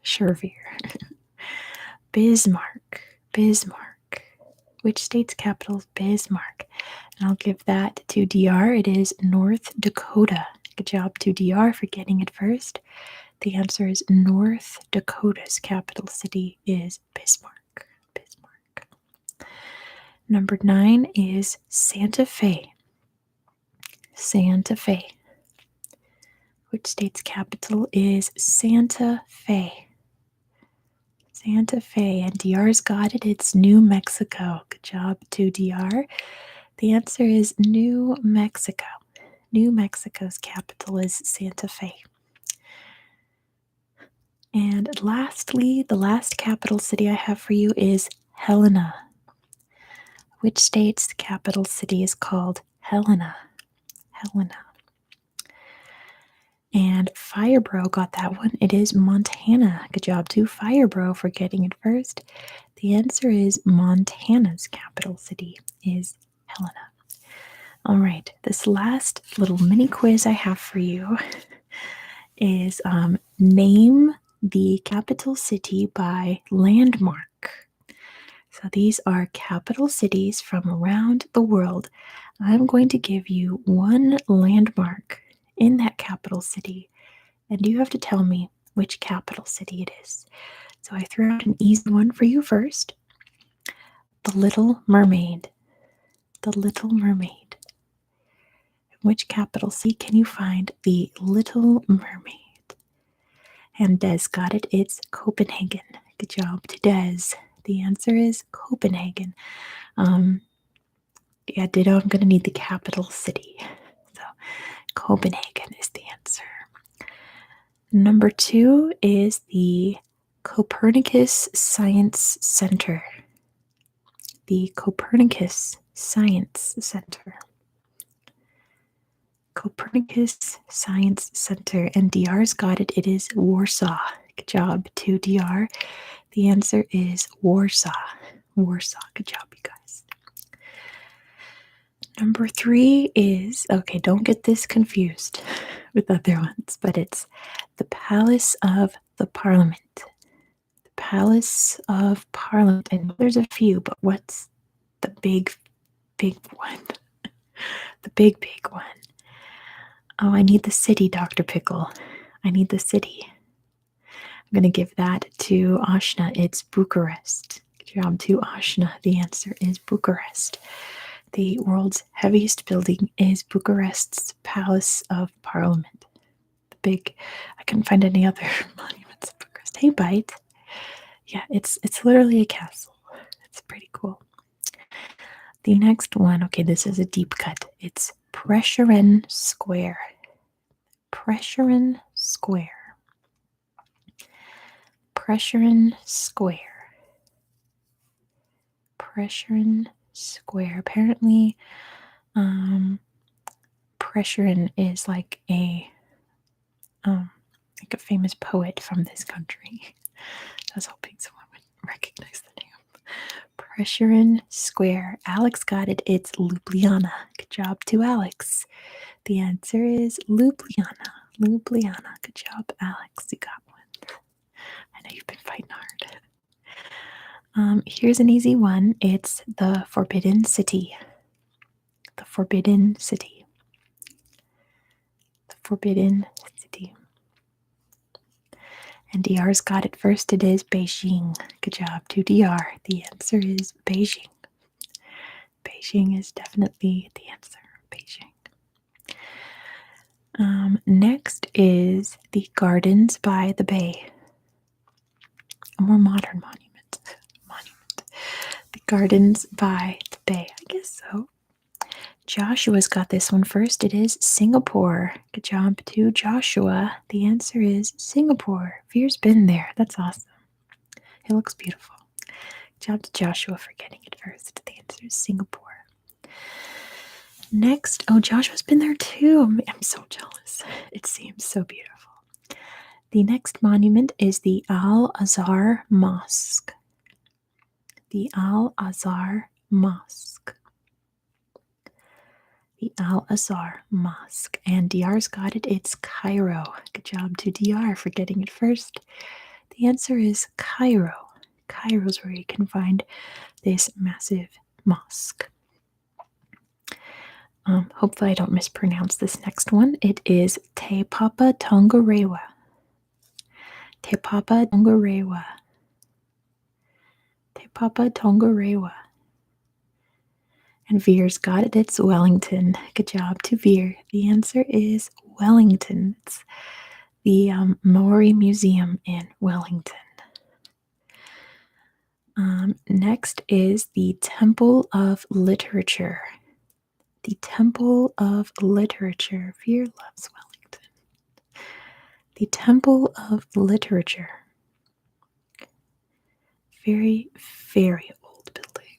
Sure, Veer. Bismarck. Bismarck. Which state's capital is Bismarck? And I'll give that to DR. It is North Dakota. Good job to DR for getting it first. The answer is North Dakota's capital city is Bismarck. Bismarck. Number 9 is Santa Fe. Santa Fe. Which state's capital is Santa Fe? Santa Fe. And DR's got it. It's New Mexico. Good job to DR. The answer is New Mexico. New Mexico's capital is Santa Fe. And lastly, the last capital city I have for you is Helena. Which state's capital city is called Helena? Helena. And Firebro got that one. It is Montana. Good job to Firebro for getting it first. The answer is Montana's capital city is Helena. All right, this last little mini quiz I have for you is name the capital city by landmark. So these are capital cities from around the world. I'm going to give you one landmark in that capital city, and you have to tell me which capital city it is. So I threw out an easy one for you first. The Little Mermaid. The Little Mermaid. Which capital city can you find the Little Mermaid? And Des got it. It's Copenhagen. Good job to Des. The answer is Copenhagen. Yeah, ditto. I'm going to need the capital city. So Copenhagen is the answer. Number 2 is the Copernicus Science Center. The Copernicus Science Center. Copernicus Science Center. And DR's got it. It is Warsaw. Good job to DR. The answer is Warsaw. Warsaw. Good job, you guys. Number 3 is, okay, don't get this confused with other ones, but it's the Palace of the Parliament. The Palace of Parliament. I know there's a few, but what's the big one? The big one. Oh, I need the city, Dr. Pickle. I need the city. I'm going to give that to Ashna. It's Bucharest. Good job to Ashna. The answer is Bucharest. The world's heaviest building is Bucharest's Palace of Parliament. I couldn't find any other monuments in Bucharest. Hey, Bite. Yeah, it's literally a castle. It's pretty cool. The next one, okay, this is a deep cut. It's Pressuren Square. Pressuren Square. Pressuren Square. Pressuren Square. Apparently, Pressuren is like a famous poet from this country. I was hoping someone would recognize the name. Pressuren Square. Alex got it. It's Ljubljana. Good job to Alex. The answer is Ljubljana. Ljubljana. Good job, Alex. You got one. I know you've been fighting hard. Here's an easy one. It's the Forbidden City. The Forbidden City. The Forbidden City. And DR's got it first. It is Beijing. Good job to DR. The answer is Beijing. Beijing is definitely the answer. Beijing. Next is the Gardens by the Bay. A more modern monument. The Gardens by the Bay. I guess so. Joshua's got this one first. It is Singapore. Good job to Joshua. The answer is Singapore. Veer's been there. That's awesome. It looks beautiful. Good job to Joshua for getting it first. The answer is Singapore. Next, oh, Joshua's been there too. I'm so jealous. It seems so beautiful. The next monument is the Al-Azhar Mosque. The Al-Azhar Mosque. The Al-Azhar Mosque. And DR's got it. It's Cairo. Good job to DR for getting it first. The answer is Cairo. Cairo is where you can find this massive mosque. Hopefully I don't mispronounce this next one. It is Te Papa Tongarewa. Te Papa Tongarewa. Te Papa Tongarewa. And Veer's got it. It's Wellington. Good job to Veer. The answer is Wellington. It's the Maori Museum in Wellington. Next is the Temple of Literature. The Temple of Literature. Veer loves Wellington. The Temple of Literature. Very, very old building.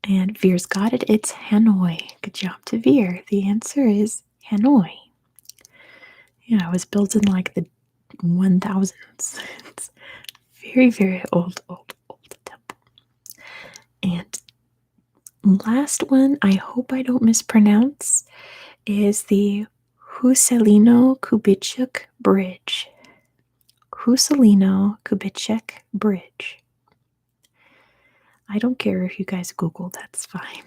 And Veer's got it. It's Hanoi. Good job to Veer. The answer is Hanoi. Yeah, it was built in like the 1000s. It's very, very old temple. And last one, I hope I don't mispronounce, is the Huselino Kubitschek Bridge. Huselino Kubitschek Bridge. I don't care if you guys Google, that's fine.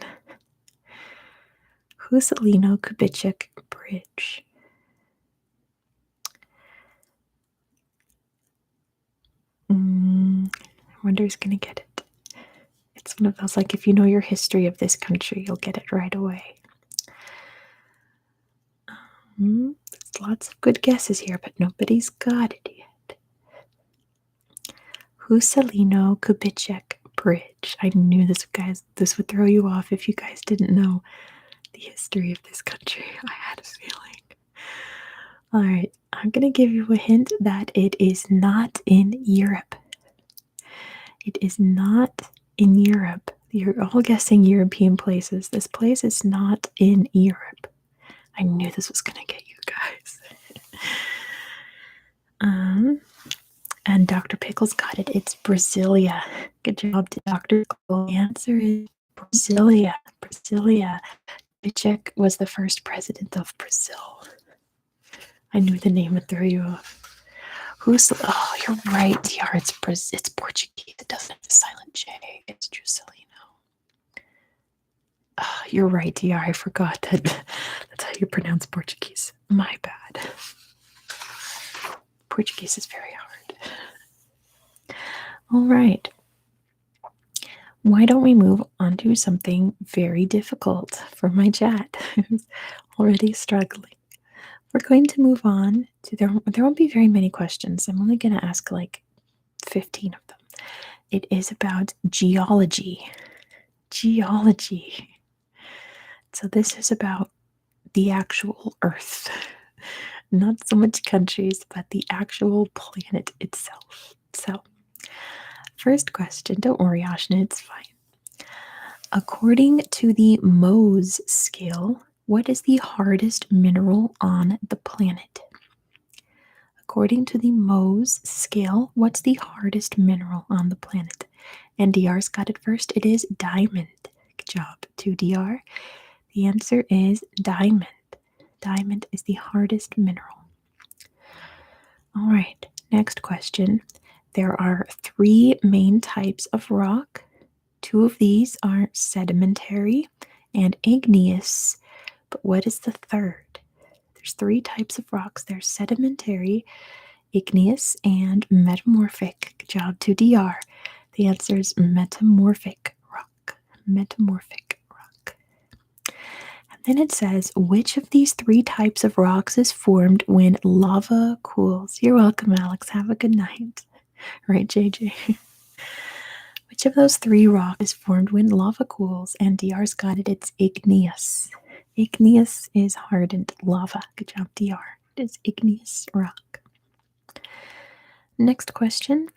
Huselino Kubitschek Bridge. I wonder who's going to get it. It's one of those, like, if you know your history of this country, you'll get it right away. There's lots of good guesses here, but nobody's got it yet. Huselino Kubitschek Bridge. I knew this would throw you off if you guys didn't know the history of this country. I had a feeling. All right, I'm going to give you a hint that it is not in Europe. It is not in Europe. You're all guessing European places. This place is not in Europe. I knew this was going to get you guys. And Dr. Pickles got it. It's Brasilia. Good job to Dr. Pickles. The answer is Brasilia. Brasilia. Kubitschek was the first president of Brazil. I knew the name would throw you off. Oh, you're right, DR. It's Portuguese. It doesn't have the silent J. It's Juscelino. Oh, you're right, DR. I forgot that that's how you pronounce Portuguese. My bad. Portuguese is very hard. All right. Why don't we move on to something very difficult for my chat, who's already struggling? We're going to move on to, there won't be very many questions. I'm only going to ask like 15 of them. It is about geology. Geology. So this is about the actual Earth. Not so much countries, but the actual planet itself. So, first question. Don't worry, Ashna, it's fine. According to the Mohs scale, what is the hardest mineral on the planet? According to the Mohs scale, what's the hardest mineral on the planet? And DR's got it first. It is diamond. Good job to DR. The answer is diamond. Diamond is the hardest mineral. All right, next question. There are 3 main types of rock. 2 of these are sedimentary and igneous. But what is the third? There's 3 types of rocks. There's sedimentary, igneous, and metamorphic. Good job to DR. The answer is metamorphic rock. Metamorphic rock. And then it says, which of these 3 types of rocks is formed when lava cools? You're welcome, Alex. Have a good night. Right, JJ? Which of those 3 rocks is formed when lava cools? And DR's got it. It's igneous. Igneous is hardened lava. Good job, DR. It is igneous rock. Next question.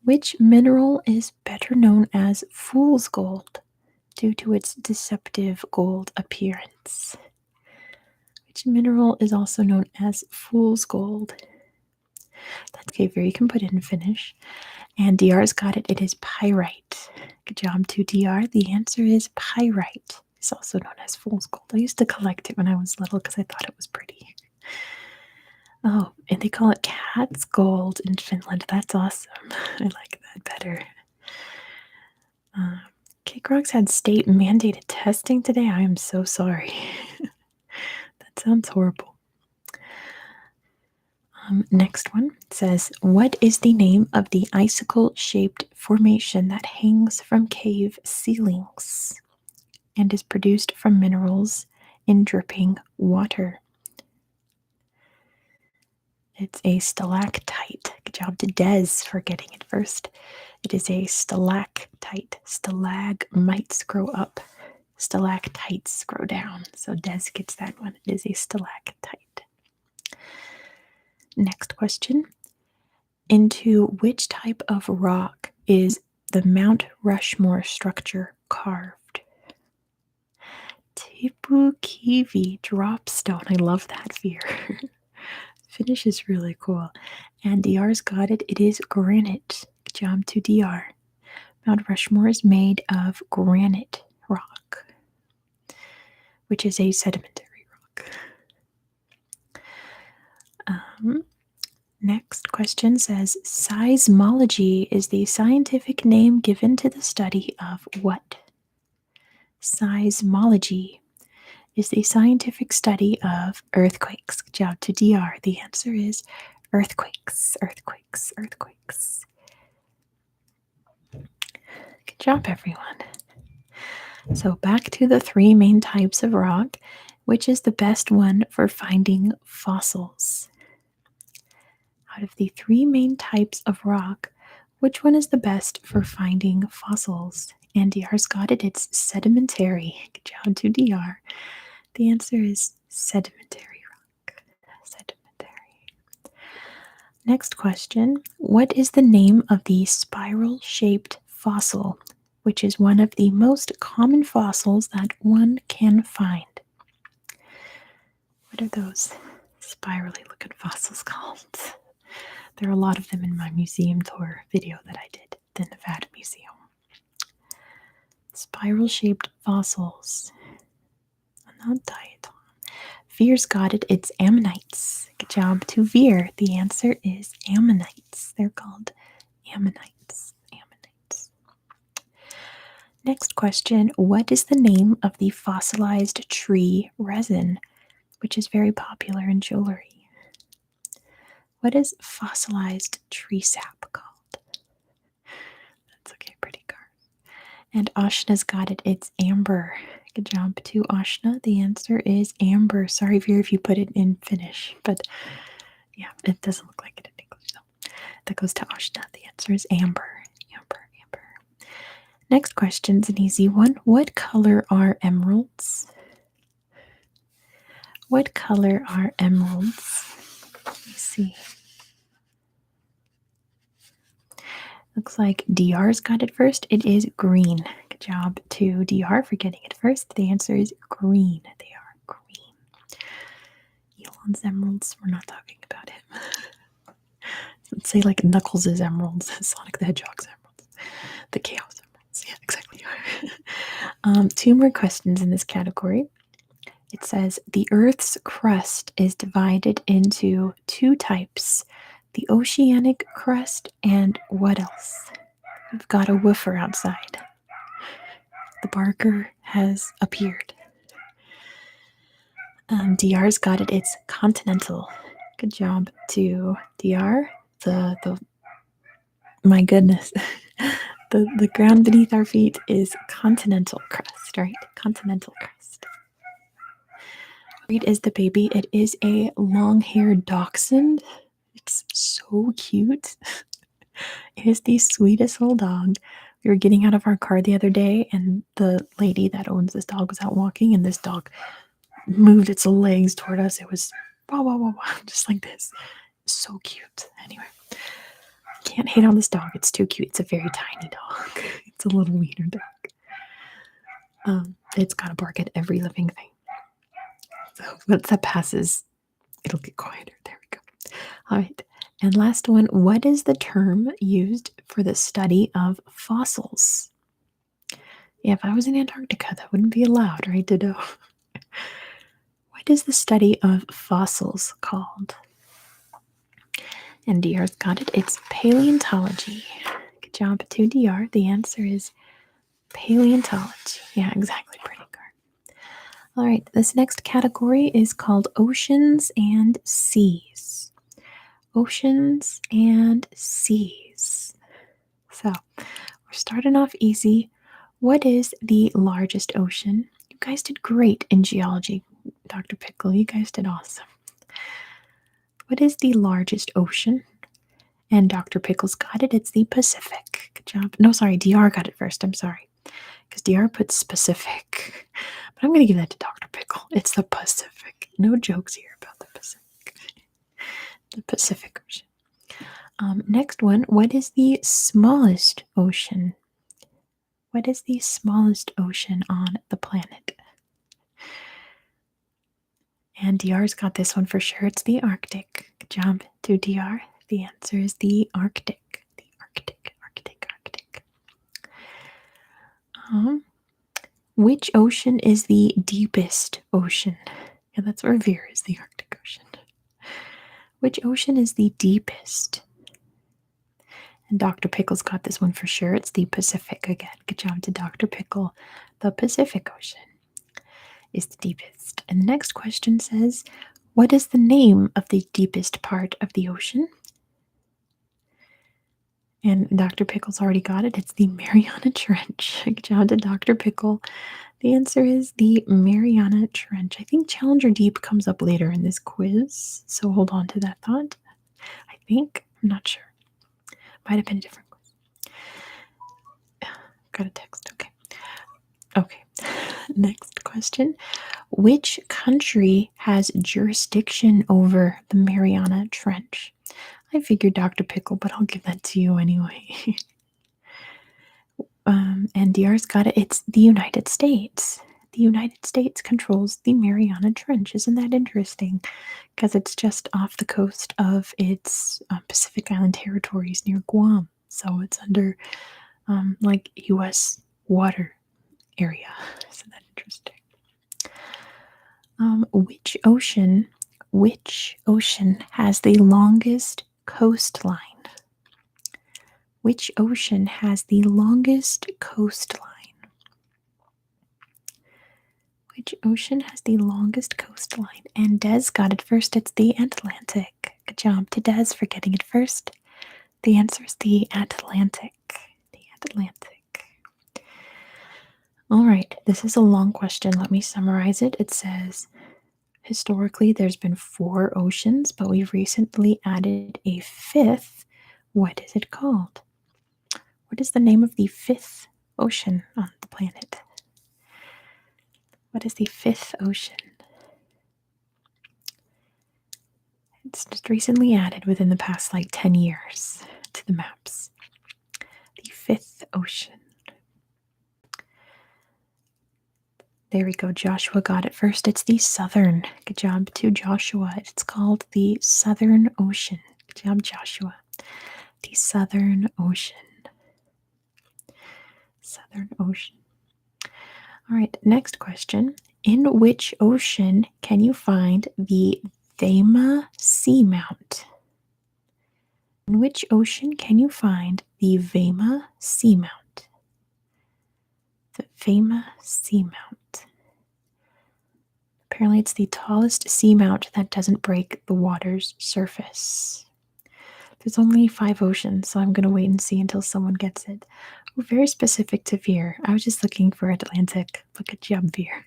Which mineral is better known as fool's gold due to its deceptive gold appearance? Which mineral is also known as fool's gold? That's okay, you can put it in finish. And DR's got it. It is pyrite. Good job to DR. The answer is pyrite. It's also known as fool's gold. I used to collect it when I was little because I thought it was pretty. Oh, and they call it cat's gold in Finland. That's awesome. I like that better. Uh, Cake Rocks had state mandated testing today. I am so sorry. That sounds horrible. Next one says, what is the name of the icicle shaped formation that hangs from cave ceilings and is produced from minerals in dripping water? It's a stalactite. Good job to Des for getting it first. It is a stalactite. Stalagmites grow up, stalactites grow down. So Des gets that one. It is a stalactite. Next question. Into which type of rock is the Mount Rushmore structure carved? Tipu Kiwi dropstone. I love that fear. Finish is really cool. And DR's got it. It is granite. Good job to DR. Mount Rushmore is made of granite rock, which is a sedimentary rock. Next question says, seismology is the scientific name given to the study of what? Seismology is the scientific study of earthquakes. Good job to DR. The answer is earthquakes, earthquakes, earthquakes. Good job, everyone. So back to the three main types of rock. Which is the best one for finding fossils? Out of the three main types of rock, which one is the best for finding fossils? And DR's got it. It's sedimentary. Good job to DR. The answer is sedimentary rock. Sedimentary. Next question. What is the name of the spiral-shaped fossil, which is one of the most common fossils that one can find? What are those spirally looking fossils called? There are a lot of them in my museum tour video that I did at the Nevada Museum. Spiral-shaped fossils. Not diatom. Veer's got it. It's ammonites. Good job to Veer. The answer is ammonites. They're called ammonites. Ammonites. Next question. What is the name of the fossilized tree resin, which is very popular in jewelry? What is fossilized tree sap called? That's okay, pretty card. And Ashna's got it. It's amber. Good job to Ashna. The answer is amber. Sorry, Veer, if you put it in Finnish, but yeah, it doesn't look like it in English. So that goes to Ashna. The answer is amber. Amber, amber. Next question's an easy one. What color are emeralds? What color are emeralds? Let me see. Looks like DR's got it first. It is green. Good job to DR for getting it first. The answer is green. They are green. Elon's emeralds. We're not talking about him. Let's say like Knuckles' emeralds, Sonic the Hedgehog's emeralds, the Chaos emeralds. Yeah, exactly. Two more questions in this category. It says the Earth's crust is divided into two types, the oceanic crust and what else? We've got a woofer outside. The barker has appeared. DR's got it. It's continental. Good job to DR. My goodness. The ground beneath our feet is continental crust, right? Continental crust. Reed is the baby. It is a long-haired dachshund. It's so cute. It is the sweetest little dog. We were getting out of our car the other day, and the lady that owns this dog was out walking, and this dog moved its legs toward us. It was wah, wah, wah, wah, just like this. So cute. Anyway, can't hate on this dog. It's too cute. It's a very tiny dog. It's a little wiener dog. It's got to bark at every living thing. So once that passes, it'll get quieter. There we go. All right. And last one, what is the term used for the study of fossils? Yeah, if I was in Antarctica, that wouldn't be allowed, right, Dido? What is the study of fossils called? And DR's got it. It's paleontology. Good job to DR. The answer is paleontology. Yeah, exactly. Pretty good. All right, this next category is called oceans and seas. Oceans and seas. So, we're starting off easy. What is the largest ocean? You guys did great in geology, Dr. Pickle. You guys did awesome. What is the largest ocean? And Dr. Pickles got it. It's the Pacific. Good job. No, sorry, DR got it first. I'm sorry. Because DR put specific. But I'm going to give that to Dr. Pickle. It's the Pacific. No jokes here about the Pacific. The Pacific Ocean. Next one. What is the smallest ocean? What is the smallest ocean on the planet? And DR's got this one for sure. It's the Arctic. Good job to DR. The answer is the Arctic. The Arctic, Arctic, Arctic. Which ocean is the deepest ocean? Yeah, that's Revere is the Arctic Ocean. Which ocean is the deepest? And Dr. Pickle's got this one for sure. It's the Pacific again. Good job to Dr. Pickle. The Pacific Ocean is the deepest. And the next question says, what is the name of the deepest part of the ocean? And Dr. Pickle's already got it. It's the Mariana Trench. Good job to Dr. Pickle. The answer is the Mariana Trench. I think Challenger Deep comes up later in this quiz, so hold on to that thought. I think. I'm not sure. Might have been a different quiz. Got a text. Okay. Okay. Next question. Which country has jurisdiction over the Mariana Trench? I figured Dr. Pickle, but I'll give that to you anyway. And DR's got it. It's the United States. The United States controls the Mariana Trench. Isn't that interesting? Because it's just off the coast of its Pacific Island territories near Guam. So it's under like U.S. water area. Isn't that interesting? Which ocean has the longest coastline? Which ocean has the longest coastline? Which ocean has the longest coastline? And Des got it first. It's the Atlantic. Good job to Des for getting it first. The answer is the Atlantic. The Atlantic. All right, this is a long question. Let me summarize it. It says, historically, there's been 4 oceans, but we've recently added a 5th. What is it called? What is the name of the 5th ocean on the planet? What is the 5th ocean? It's just recently added within the past 10 years to the maps. The 5th ocean. There we go. Joshua got it first. It's the Southern. Good job to Joshua. It's called the Southern Ocean. Good job, Joshua. The Southern Ocean. Southern Ocean. All right, next question. In which ocean can you find the Vema Seamount? In which ocean can you find the Vema Seamount? The Vema Seamount. Apparently it's the tallest seamount that doesn't break the water's surface. There's only 5 oceans, so I'm going to wait and see until someone gets it. We're very specific to Veer. I was just looking for Atlantic. Look at job, Veer.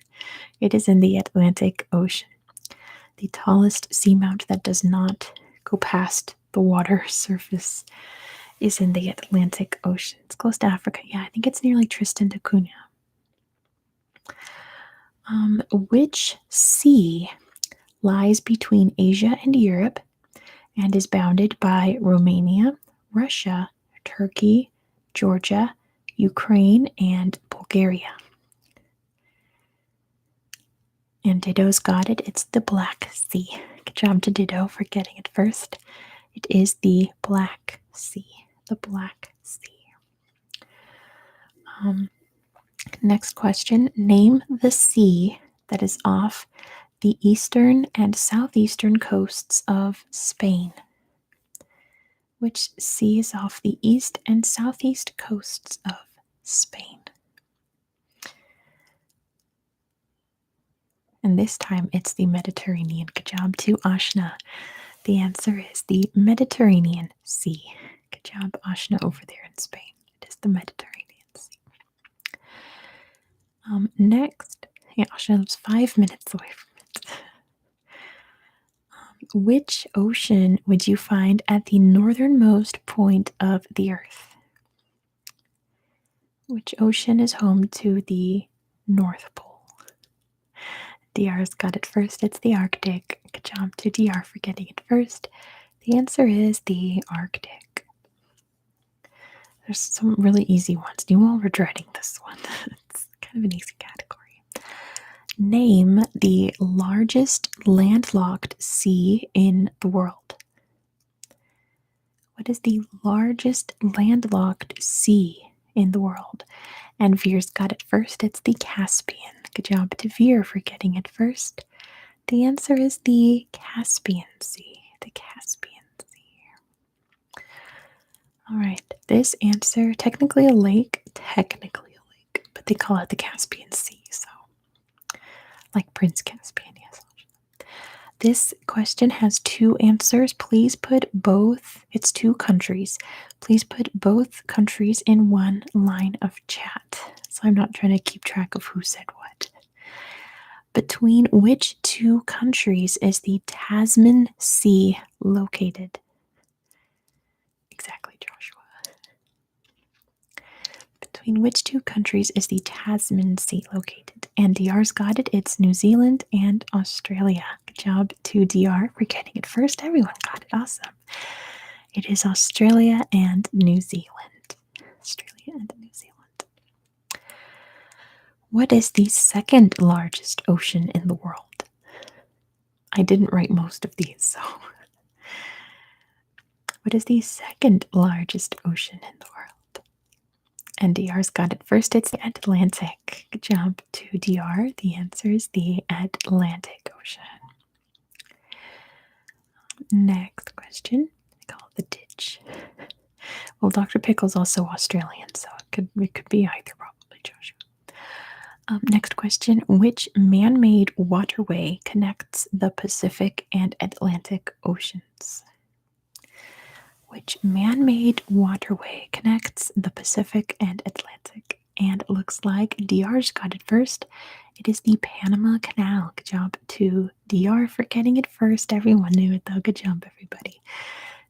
It is in the Atlantic Ocean. The tallest seamount that does not go past the water surface is in the Atlantic Ocean. It's close to Africa. Yeah, I think it's near Tristan da Cunha. Which sea lies between Asia and Europe and is bounded by Romania, Russia, Turkey, Georgia, Ukraine, and Bulgaria? And Ditto's got it. It's the Black Sea. Good job to Ditto for getting it first. It is the Black Sea. The Black Sea. Next question. Name the sea that is off the eastern and southeastern coasts of Spain. Which sea is off the east and southeast coasts of Spain? And this time it's the Mediterranean. Good job to Ashna. The answer is the Mediterranean Sea. Good job, Ashna, over there in Spain. It is the Mediterranean Sea. Next, yeah, Ashna was 5 minutes away from it. Which ocean would you find at the northernmost point of the Earth? Which ocean is home to the North Pole? DR's got it first. It's the Arctic. Good job to DR for getting it first. The answer is the Arctic. There's some really easy ones. You all were dreading this one. It's kind of an easy category. Name the largest landlocked sea in the world. What is the largest landlocked sea in the world? And Veer's got it first. It's the Caspian. Good job to Veer for getting it first. The answer is the Caspian Sea. The Caspian Sea. All right. This answer, technically a lake, but they call it the Caspian Sea. So, like Prince Caspian, yes. This question has two answers. Please put both, it's two countries. Please put both countries in one line of chat. So I'm not trying to keep track of who said what. Between which two countries is the Tasman Sea located? Exactly, Joshua. Between which two countries is the Tasman Sea located? And DR's got it. It's New Zealand and Australia. Good job to DR for getting it first. Everyone got it. Awesome. It is Australia and New Zealand. Australia and New Zealand. What is the second largest ocean in the world? I didn't write most of these, so. What is the second largest ocean in the world? And DR's got it first. It's the Atlantic. Good job to DR. The answer is the Atlantic Ocean. Next question. I call it the ditch. Well, Dr. Pickle's also Australian, so it could be either, probably, Joshua. Next question. Which man-made waterway connects the Pacific and Atlantic Oceans? Which man-made waterway connects the Pacific and Atlantic? And it looks like DR's got it first. It is the Panama Canal. Good job to DR for getting it first. Everyone knew it, though. Good job, everybody.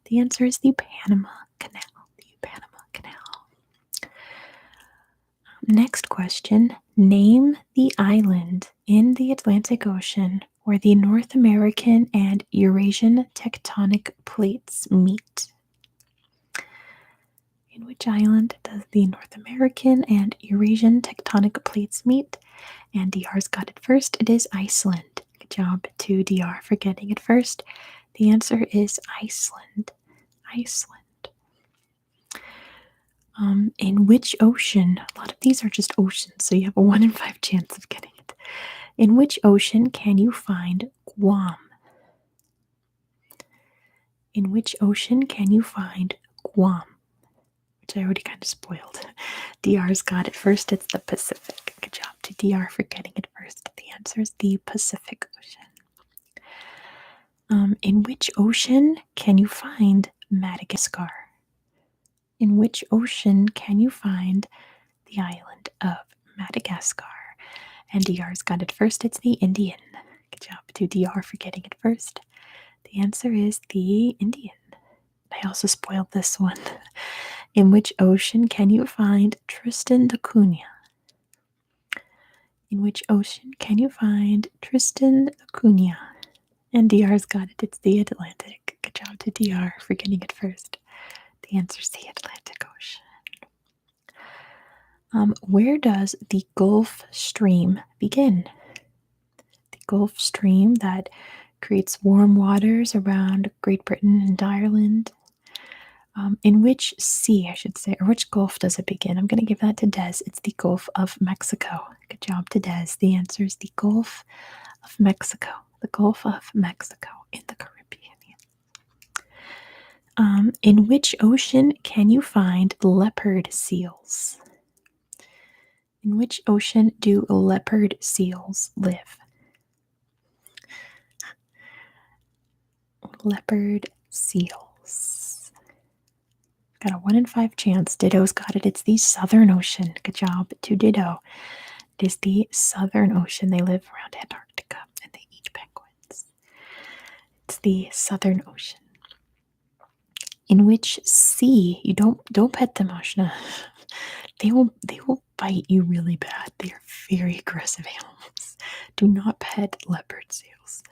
The answer is the Panama Canal. The Panama Canal. Next question. Name the island in the Atlantic Ocean where the North American and Eurasian tectonic plates meet. In which island does the North American and Eurasian tectonic plates meet? And DR's got it first. It is Iceland. Good job to DR for getting it first. The answer is Iceland. Iceland. In which ocean? A lot of these are just oceans, so you have a 1 in 5 chance of getting it. In which ocean can you find Guam? In which ocean can you find Guam? Which I already kind of spoiled. DR's got it first. It's the Pacific. Good job to DR for getting it first. The answer is the Pacific Ocean. In which ocean can you find Madagascar? In which ocean can you find the island of Madagascar? And DR's got it first. It's the Indian. Good job to DR for getting it first. The answer is the Indian. I also spoiled this one. In which ocean can you find Tristan da Cunha? In which ocean can you find Tristan da Cunha? And DR's got it. It's the Atlantic. Good job to DR for getting it first. The answer is the Atlantic Ocean. Where does the Gulf Stream begin? The Gulf Stream that creates warm waters around Great Britain and Ireland. In which sea, I should say, or which Gulf does it begin? I'm going to give that to Des. It's the Gulf of Mexico. Good job to Des. The answer is the Gulf of Mexico. The Gulf of Mexico in the Caribbean. In which ocean can you find leopard seals? In which ocean do leopard seals live? Leopard seals. Got a 1 in 5 chance. Ditto's got it. It's the Southern Ocean. Good job to Ditto. It is the Southern Ocean. They live around Antarctica and they eat penguins. It's the Southern Ocean. In which sea? You don't pet them, Ashna. They will bite you really bad. They are very aggressive animals. Do not pet leopard seals.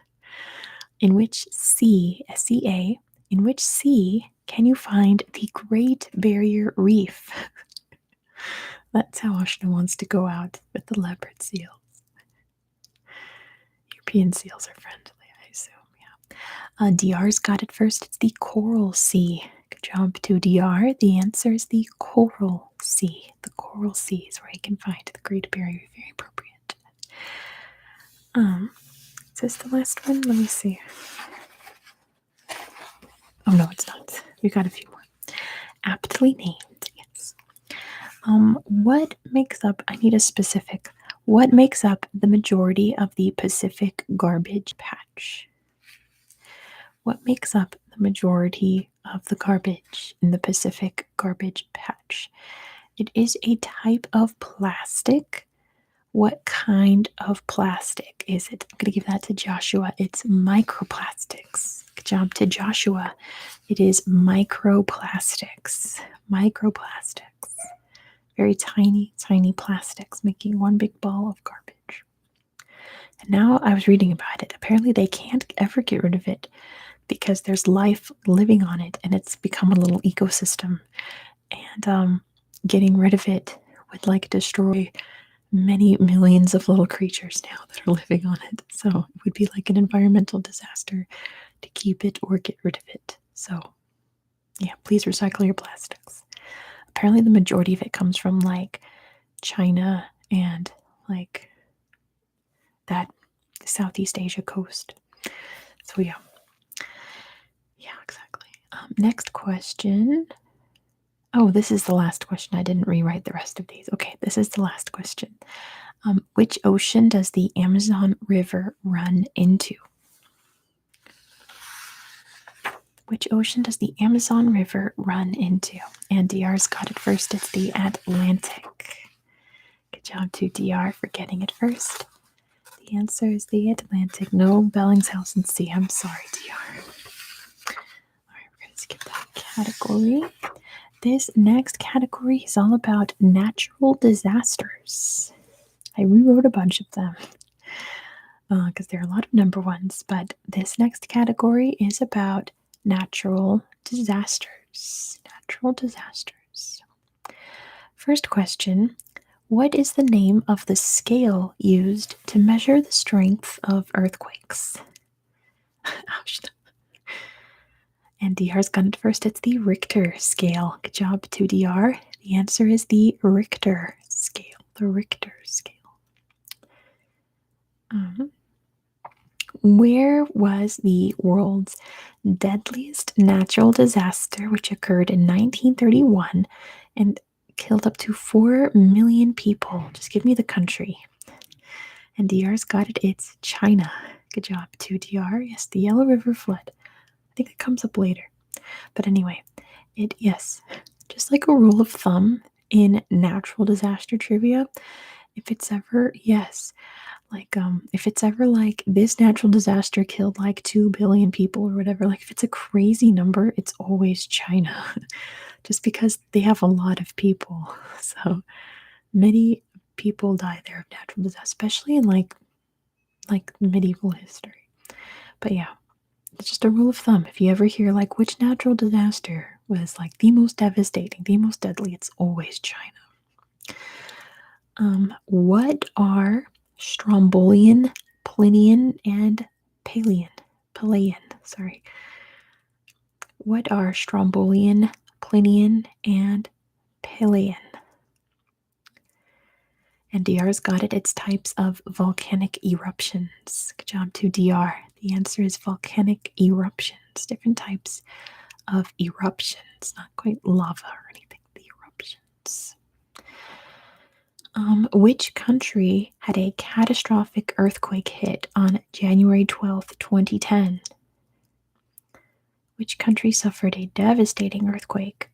In which sea, SEA, in which sea can you find the Great Barrier Reef? That's how Ashna wants to go out with the leopard seals. European seals are friendly, I assume, yeah. DR's got it first. It's the Coral Sea. Good job to DR. The answer is the Coral Sea. The Coral Sea is where you can find the Great Barrier Reef. Very appropriate. Is this the last one? Let me see. Oh no, it's not. We got a few more. Aptly named, yes. What makes up, I need a specific, what makes up the majority of the Pacific garbage patch? What makes up the majority of the garbage in the Pacific garbage patch? It is a type of plastic. What kind of plastic is it? I'm going to give that to Joshua. It's microplastics. Good job to Joshua. It is microplastics. Microplastics. Very tiny, tiny plastics making one big ball of garbage. And now I was reading about it. Apparently they can't ever get rid of it because there's life living on it and it's become a little ecosystem. And getting rid of it would destroy many millions of little creatures now that are living on it. So it would be like an environmental disaster to keep it or get rid of it. So yeah, please recycle your plastics. Apparently the majority of it comes from China and that Southeast Asia coast. So yeah. Yeah, exactly. Next question. Oh, this is the last question. I didn't rewrite the rest of these. Okay, this is the last question. Which ocean does the Amazon River run into? Which ocean does the Amazon River run into? And DR's got it first. It's the Atlantic. Good job to DR for getting it first. The answer is the Atlantic. No Bellingshausen Sea. I'm sorry, DR. All right, we're going to skip that category. This next category is all about natural disasters. I rewrote a bunch of them because there are a lot of number ones, but this next category is about natural disasters. Natural disasters. First question, what is the name of the scale used to measure the strength of earthquakes? Ouch. And DR's got it first. It's the Richter scale. Good job to DR. The answer is the Richter scale. The Richter scale. Where was the world's deadliest natural disaster, which occurred in 1931 and killed up to 4 million people? Just give me the country. And DR's got it. It's China. Good job to DR. Yes, the Yellow River flood. I think it comes up later. But anyway, yes, just like a rule of thumb in natural disaster trivia, if it's ever, if it's ever this natural disaster killed 2 billion people or whatever, if it's a crazy number, it's always China. Just because they have a lot of people. So many people die there of natural disaster, especially in medieval history. But yeah, it's just a rule of thumb. If you ever hear which natural disaster was the most devastating, the most deadly, it's always China. What are Strombolian, Plinian, and Palaeon? Sorry. What are Strombolian, Plinian, and Palaeon? And DR's got it. It's types of volcanic eruptions. Good job to DR. The answer is volcanic eruptions. Different types of eruptions, not quite lava or anything, the eruptions. Which country had a catastrophic earthquake hit on January 12th, 2010? Which country suffered a devastating earthquake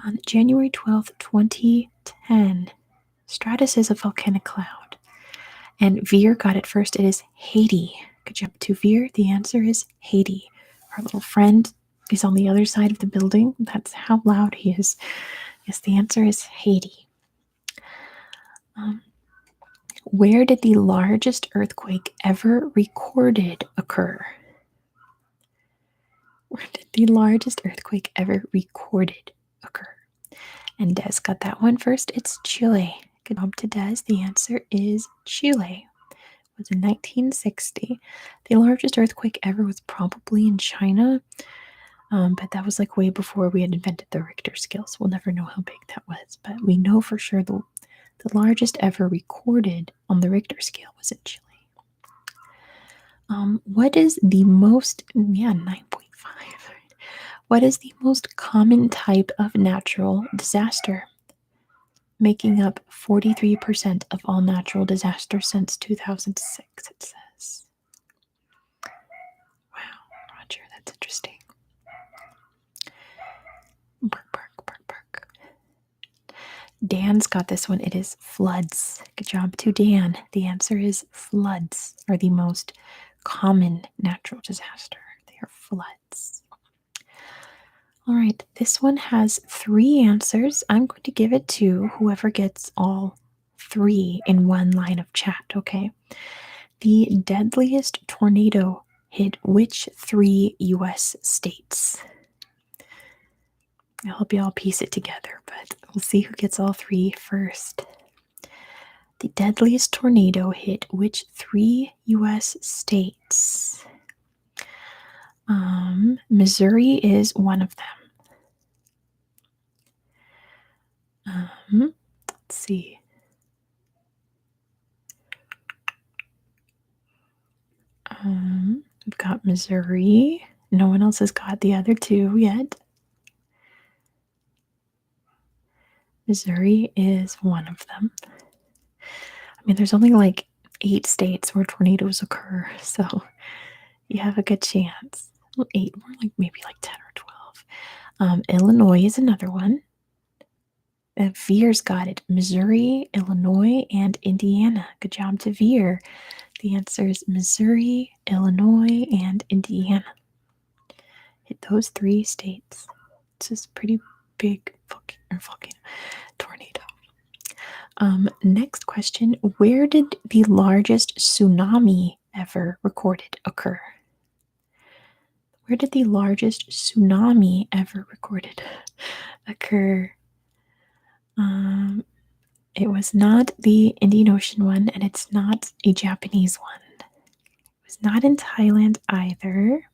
on January 12th, 2010? Stratus is a volcanic cloud. And Veer got it first. It is Haiti. Good job to Veer. The answer is Haiti. Our little friend is on the other side of the building. That's how loud he is. Yes, the answer is Haiti. Where did the largest earthquake ever recorded occur? Where did the largest earthquake ever recorded occur? And Des got that one first. It's Chile. Good job to Des. The answer is Chile. It was in 1960. The largest earthquake ever was probably in China, but that was like way before we had invented the Richter scale, so we'll never know how big that was. But we know for sure the largest ever recorded on the Richter scale was in Chile. What is the most, 9.5. What is the most common type of natural disaster? Making up 43% of all natural disasters since 2006, it says. Wow, Roger, that's interesting. Bark, bark, bark, bark. Dan's got this one. It is floods. Good job to Dan. The answer is floods are the most common natural disaster. They are floods. All right, this one has 3 answers. I'm going to give it to whoever gets all 3 in one line of chat, okay? The deadliest tornado hit which 3 U.S. states? I hope you all piece it together, but we'll see who gets all 3 first. The deadliest tornado hit which 3 U.S. states? Missouri is one of them. Let's see. We've got Missouri. No one else has got the other 2 yet. Missouri is one of them. I mean, there's only like 8 states where tornadoes occur, so you have a good chance. Well, 8, more like maybe like 10 or 12. Illinois is another one. Veer's got it. Missouri, Illinois, and Indiana. Good job to Veer. The answer is Missouri, Illinois, and Indiana. Hit those 3 states. This is pretty big volcano tornado. Next question. Where did the largest tsunami ever recorded occur? Where did the largest tsunami ever recorded occur? It was not the Indian Ocean one, and it's not a Japanese one. It was not in Thailand either,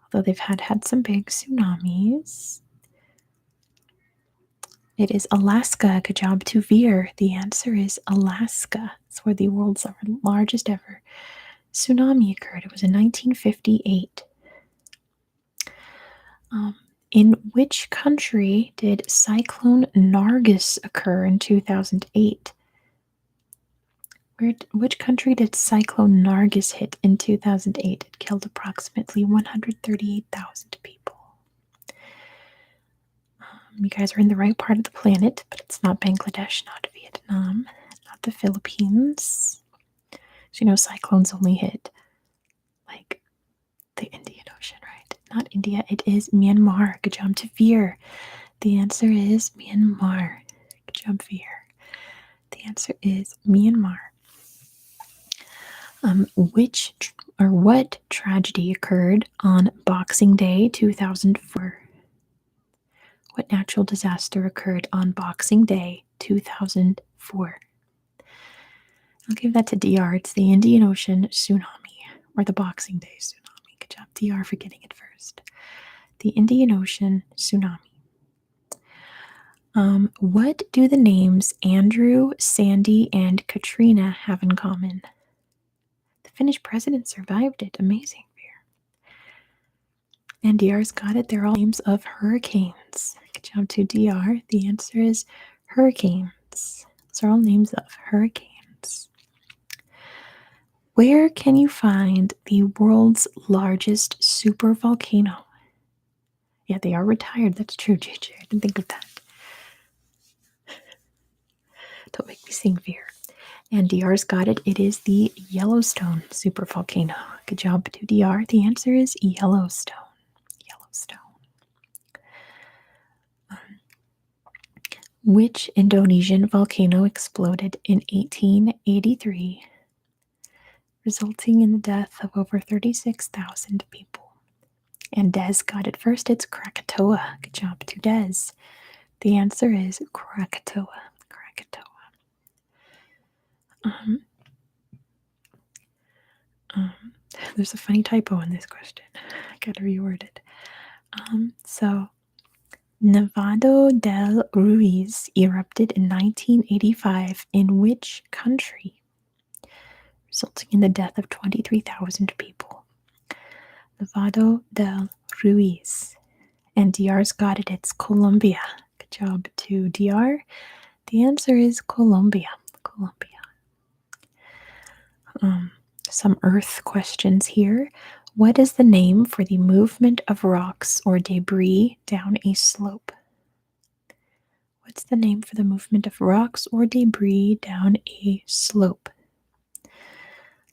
although they've had some big tsunamis. It is Alaska. Good job to Veer. The answer is Alaska. It's where the world's largest ever tsunami occurred. It was in 1958. In which country did Cyclone Nargis occur in 2008? Which country did Cyclone Nargis hit in 2008? It killed approximately 138,000 people. You guys are in the right part of the planet, but it's not Bangladesh, not Vietnam, not the Philippines. So, cyclones only hit like the Indian Ocean, right? Not India, it is Myanmar. Good job to Veer. The answer is Myanmar. Good job, Veer. The answer is Myanmar. What tragedy occurred on Boxing Day 2004? What natural disaster occurred on Boxing Day 2004? I'll give that to DR. It's the Indian Ocean tsunami, or the Boxing Day tsunami. Good job, DR, for getting it first. The Indian Ocean tsunami. What do the names Andrew, Sandy, and Katrina have in common? The Finnish president survived it. Amazing. And DR's got it. They're all names of hurricanes. Good job to DR. The answer is hurricanes. Those are all names of hurricanes. Where can you find the world's largest supervolcano? Yeah, they are retired. That's true, JJ. I didn't think of that. Don't make me sing fear. And DR's got it. It is the Yellowstone supervolcano. Good job to DR. The answer is Yellowstone. Yellowstone. Which Indonesian volcano exploded in 1883, resulting in the death of over 36,000 people? And Des got it first. It's Krakatoa. Good job to Des. The answer is Krakatoa. Krakatoa. There's a funny typo in this question. I gotta reword it. So, Nevado del Ruiz erupted in 1985 in which country, resulting in the death of 23,000 people? Nevado del Ruiz. And DR's got it. It's Colombia. Good job to DR. The answer is Colombia. Colombia. Some Earth questions here. What is the name for the movement of rocks or debris down a slope? What's the name for the movement of rocks or debris down a slope?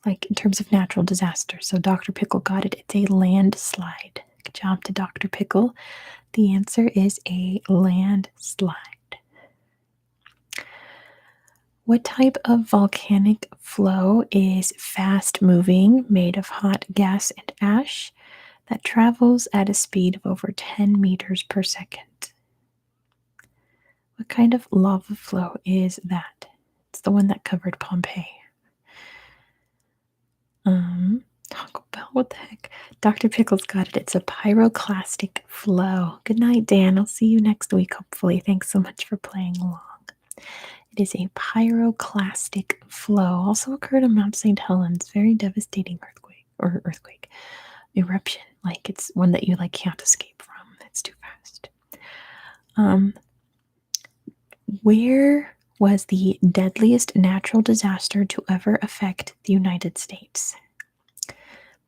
Like in terms of natural disaster. So Dr. Pickle got it. It's a landslide. Good job to Dr. Pickle. The answer is a landslide. What type of volcanic flow is fast moving, made of hot gas and ash, that travels at a speed of over 10 meters per second? What kind of lava flow is that? It's the one that covered Pompeii. Taco Bell, what the heck? Dr. Pickles got it. It's a pyroclastic flow. Good night, Dan. I'll see you next week, hopefully. Thanks so much for playing along. It is a pyroclastic flow. Also occurred on Mount St. Helens. Very devastating earthquake. Eruption. Like it's one that you can't escape from. It's too fast. Where was the deadliest natural disaster to ever affect the United States?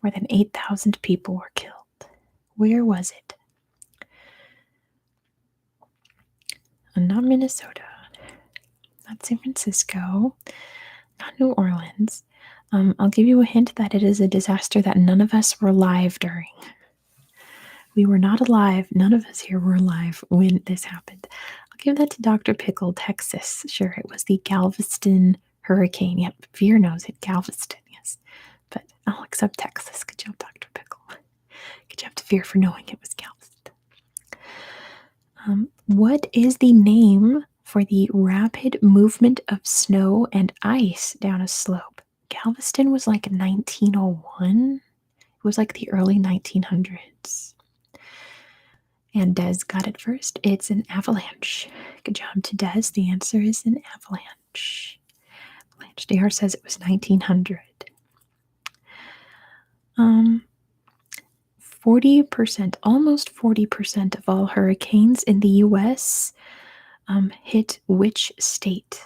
More than 8,000 people were killed. Where was it? Not Minnesota. Not San Francisco. Not New Orleans. I'll give you a hint that it is a disaster that none of us were alive during. We were not alive. None of us here were alive when this happened. I'll give that to Dr. Pickle, Texas. Sure, it was the Galveston hurricane. Yep, Veer knows it. Galveston, yes. But I'll accept Texas. Good job, Dr. Pickle. Good job to Veer for knowing it was Galveston. What is the name for the rapid movement of snow and ice down a slope? Galveston was like 1901. It was like the early 1900s. And Des got it first. It's an avalanche. Good job to Des. The answer is an avalanche. Avalanche. DR says it was 1900. 40%, almost 40% of all hurricanes in the U.S. Hit which state?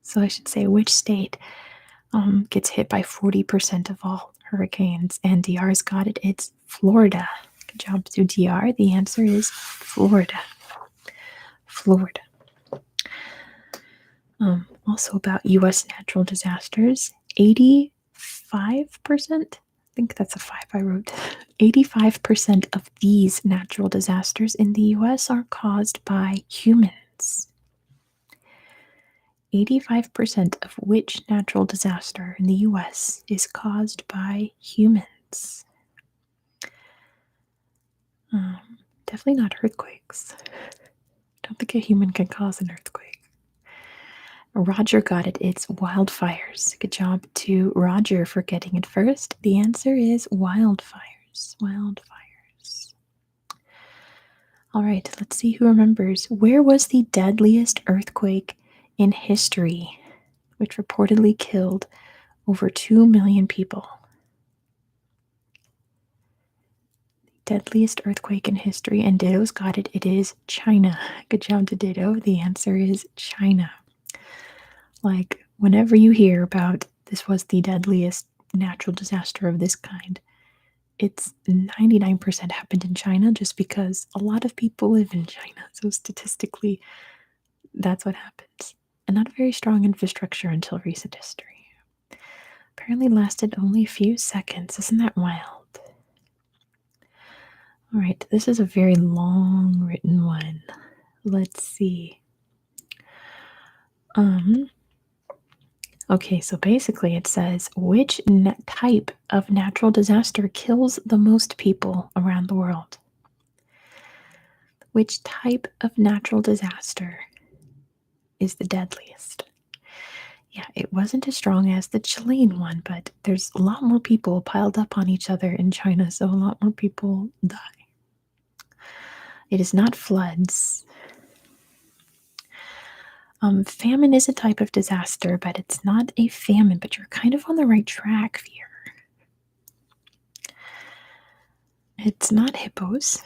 So I should say which state gets hit by 40% of all hurricanes? And DR's got it. It's Florida. Good job to DR. The answer is Florida. Florida. Also about U.S. natural disasters, 85%, I think that's a 5 I wrote, 85% of these natural disasters in the U.S. are caused by humans. 85% of which natural disaster in the U.S. is caused by humans? Definitely not earthquakes. Don't think a human can cause an earthquake. Roger got it. It's wildfires. Good job to Roger for getting it first. The answer is wildfires. Wildfires. All right, let's see who remembers. Where was the deadliest earthquake in history, which reportedly killed over 2 million people? Deadliest earthquake in history, and Ditto's got it. It is China. Good job to Ditto. The answer is China. Like, whenever you hear about this was the deadliest natural disaster of this kind, it's 99% happened in China just because a lot of people live in China. So statistically, that's what happens. And not a very strong infrastructure until recent history. Apparently lasted only a few seconds. Isn't that wild? All right, this is a very long written one. Let's see. Okay, so basically it says, which type of natural disaster kills the most people around the world? Which type of natural disaster is the deadliest? Yeah, it wasn't as strong as the Chilean one, but there's a lot more people piled up on each other in China, so a lot more people die. It is not floods. Famine is a type of disaster, but it's not a famine, but you're kind of on the right track here. It's not hippos.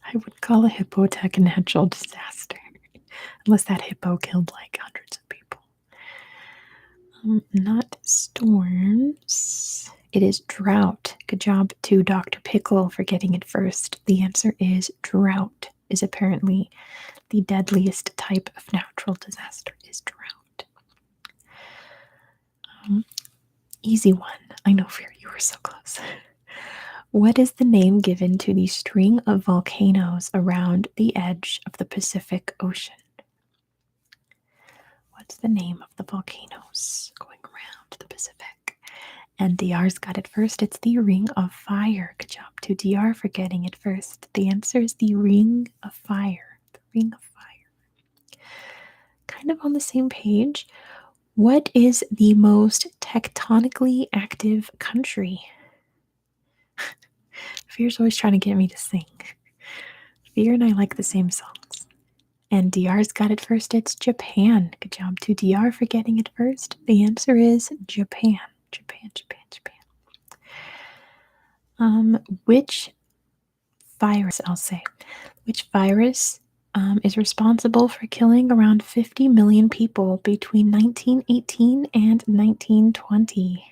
I would call a hippo attack a natural disaster, unless that hippo killed like hundreds of people. Not storms. It is drought. Good job to Dr. Pickle for getting it first. The answer is drought is apparently the deadliest type of natural disaster is drought. Easy one. I know, Fear, you were so close. What is the name given to the string of volcanoes around the edge of the Pacific Ocean? What's the name of the volcanoes going around the Pacific? And DR's got it first. It's the Ring of Fire. Good job to DR for getting it first. The answer is the Ring of Fire. The Ring of Fire. Kind of on the same page. What is the most tectonically active country? Fear's always trying to get me to sing. Fear and I like the same songs. And DR's got it first. It's Japan. Good job to DR for getting it first. The answer is Japan. Japan, Japan, Japan. Which virus, I'll say, which virus is responsible for killing around 50 million people between 1918 and 1920?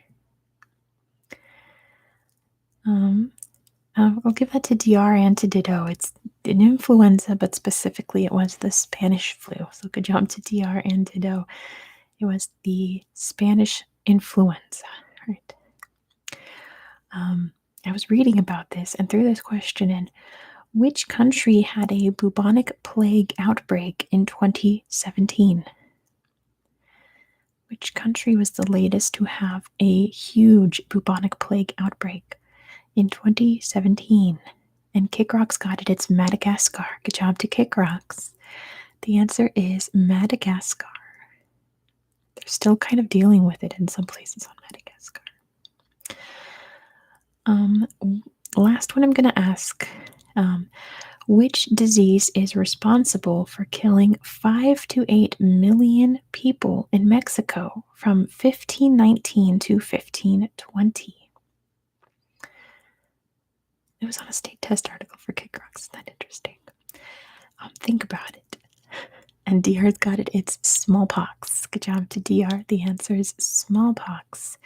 I'll give that to DR and to Ditto. It's an influenza, but specifically it was the Spanish flu. So good job to DR and Ditto. It was the Spanish influenza, right? I was reading about this and threw this question in. Which country had a bubonic plague outbreak in 2017? Which country was the latest to have a huge bubonic plague outbreak in 2017? And Kick Rocks got it. It's Madagascar. Good job to Kick Rocks. The answer is Madagascar. They're still kind of dealing with it in some places on Madagascar. Last one I'm going to ask. Which disease is responsible for killing 5 to 8 million people in Mexico from 1519 to 1520? It was on a state test article for Kick Rocks. Isn't that interesting? Think about it. And DR's got it. It's smallpox. Good job to DR. The answer is smallpox.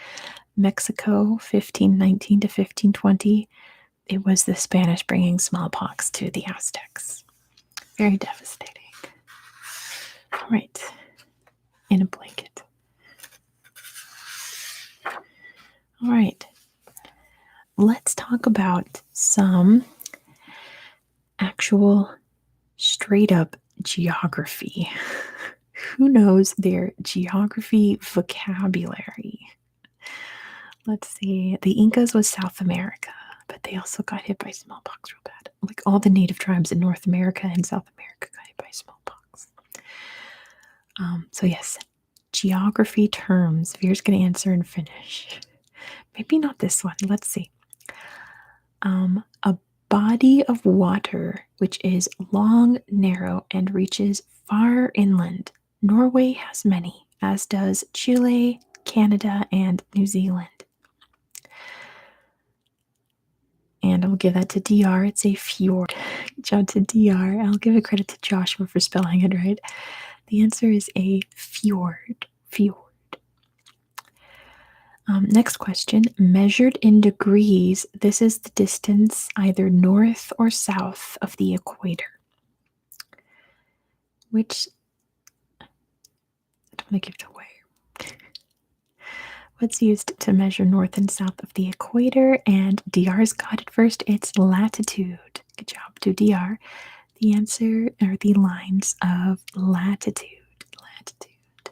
Mexico, 1519 to 1520. It was the Spanish bringing smallpox to the Aztecs. Very devastating. All right. In a blanket. All right. Let's talk about some actual straight up geography. Who knows their geography vocabulary? Let's see. The Incas was South America, but they also got hit by smallpox real bad. Like all the native tribes in North America and South America got hit by smallpox. So yes, geography terms. Veer's going to answer and finish. Maybe not this one. Let's see. A body of water which is long, narrow, and reaches far inland. Norway has many, as does Chile, Canada, and New Zealand. And I'll give that to DR. It's a fjord. Good job to DR. I'll give a credit to Joshua for spelling it right. The answer is a fjord. Fjord. Next question. Measured in degrees, this is the distance either north or south of the equator. Which, I don't want to give it away. What's used to measure north and south of the equator? And DR's got it first. It's latitude. Good job to DR. The answer are the lines of latitude. Latitude.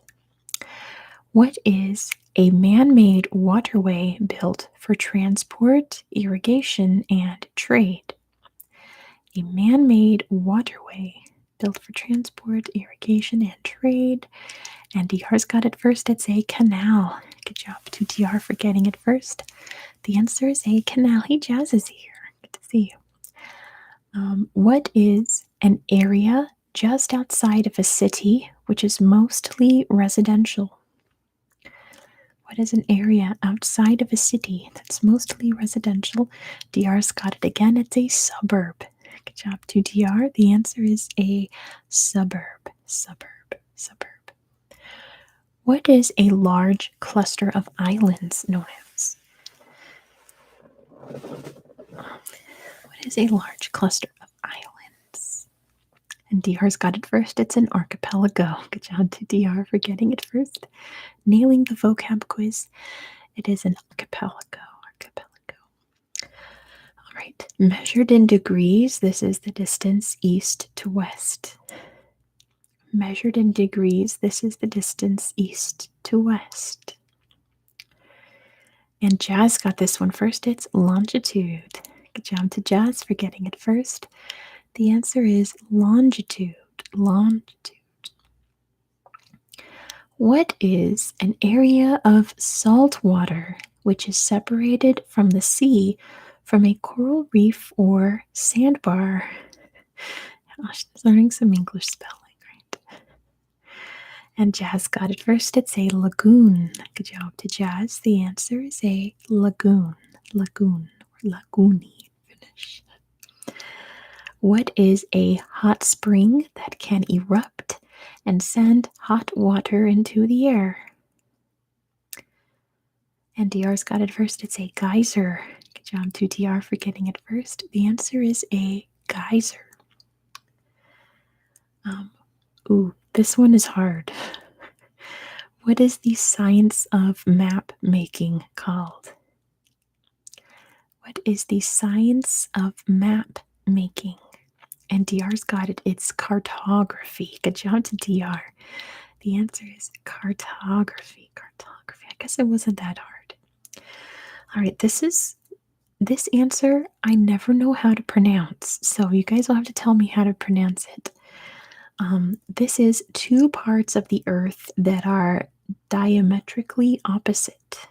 What is a man-made waterway built for transport, irrigation, and trade? A man-made waterway built for transport, irrigation, and trade. And DR's got it first. It's a canal. Good job to DR for getting it first. The answer is a canal. Hey, Jazz is here. Good to see you. What is an area just outside of a city which is mostly residential? What is an area outside of a city that's mostly residential? DR's got it again. It's a suburb. Good job to DR. The answer is a suburb. Suburb. Suburb. What is a large cluster of islands known as? What is a large cluster of islands? And DR's got it first. It's an archipelago. Good job to DR for getting it first. Nailing the vocab quiz. It is an archipelago. Archipelago. All right. Measured in degrees, this is the distance east to west. Measured in degrees, this is the distance east to west. And Jazz got this one first. It's longitude. Good job to Jazz for getting it first. The answer is longitude. Longitude. What is an area of salt water which is separated from the sea from a coral reef or sandbar? Gosh, learning some English spelling, right? And Jazz got it first. It's a lagoon. Good job to Jazz. The answer is a lagoon. Lagoon or lagoony Finnish. What is a hot spring that can erupt and send hot water into the air? And DR's got it first. It's a geyser. Good job to DR for getting it first. The answer is a geyser. This one is hard. What is the science of map making called? What is the science of map making? And DR's got it. It's cartography. Good job to DR. The answer is cartography. Cartography. I guess it wasn't that hard. All right, this answer I never know how to pronounce, so you guys will have to tell me how to pronounce it. This is two parts of the Earth that are diametrically opposite.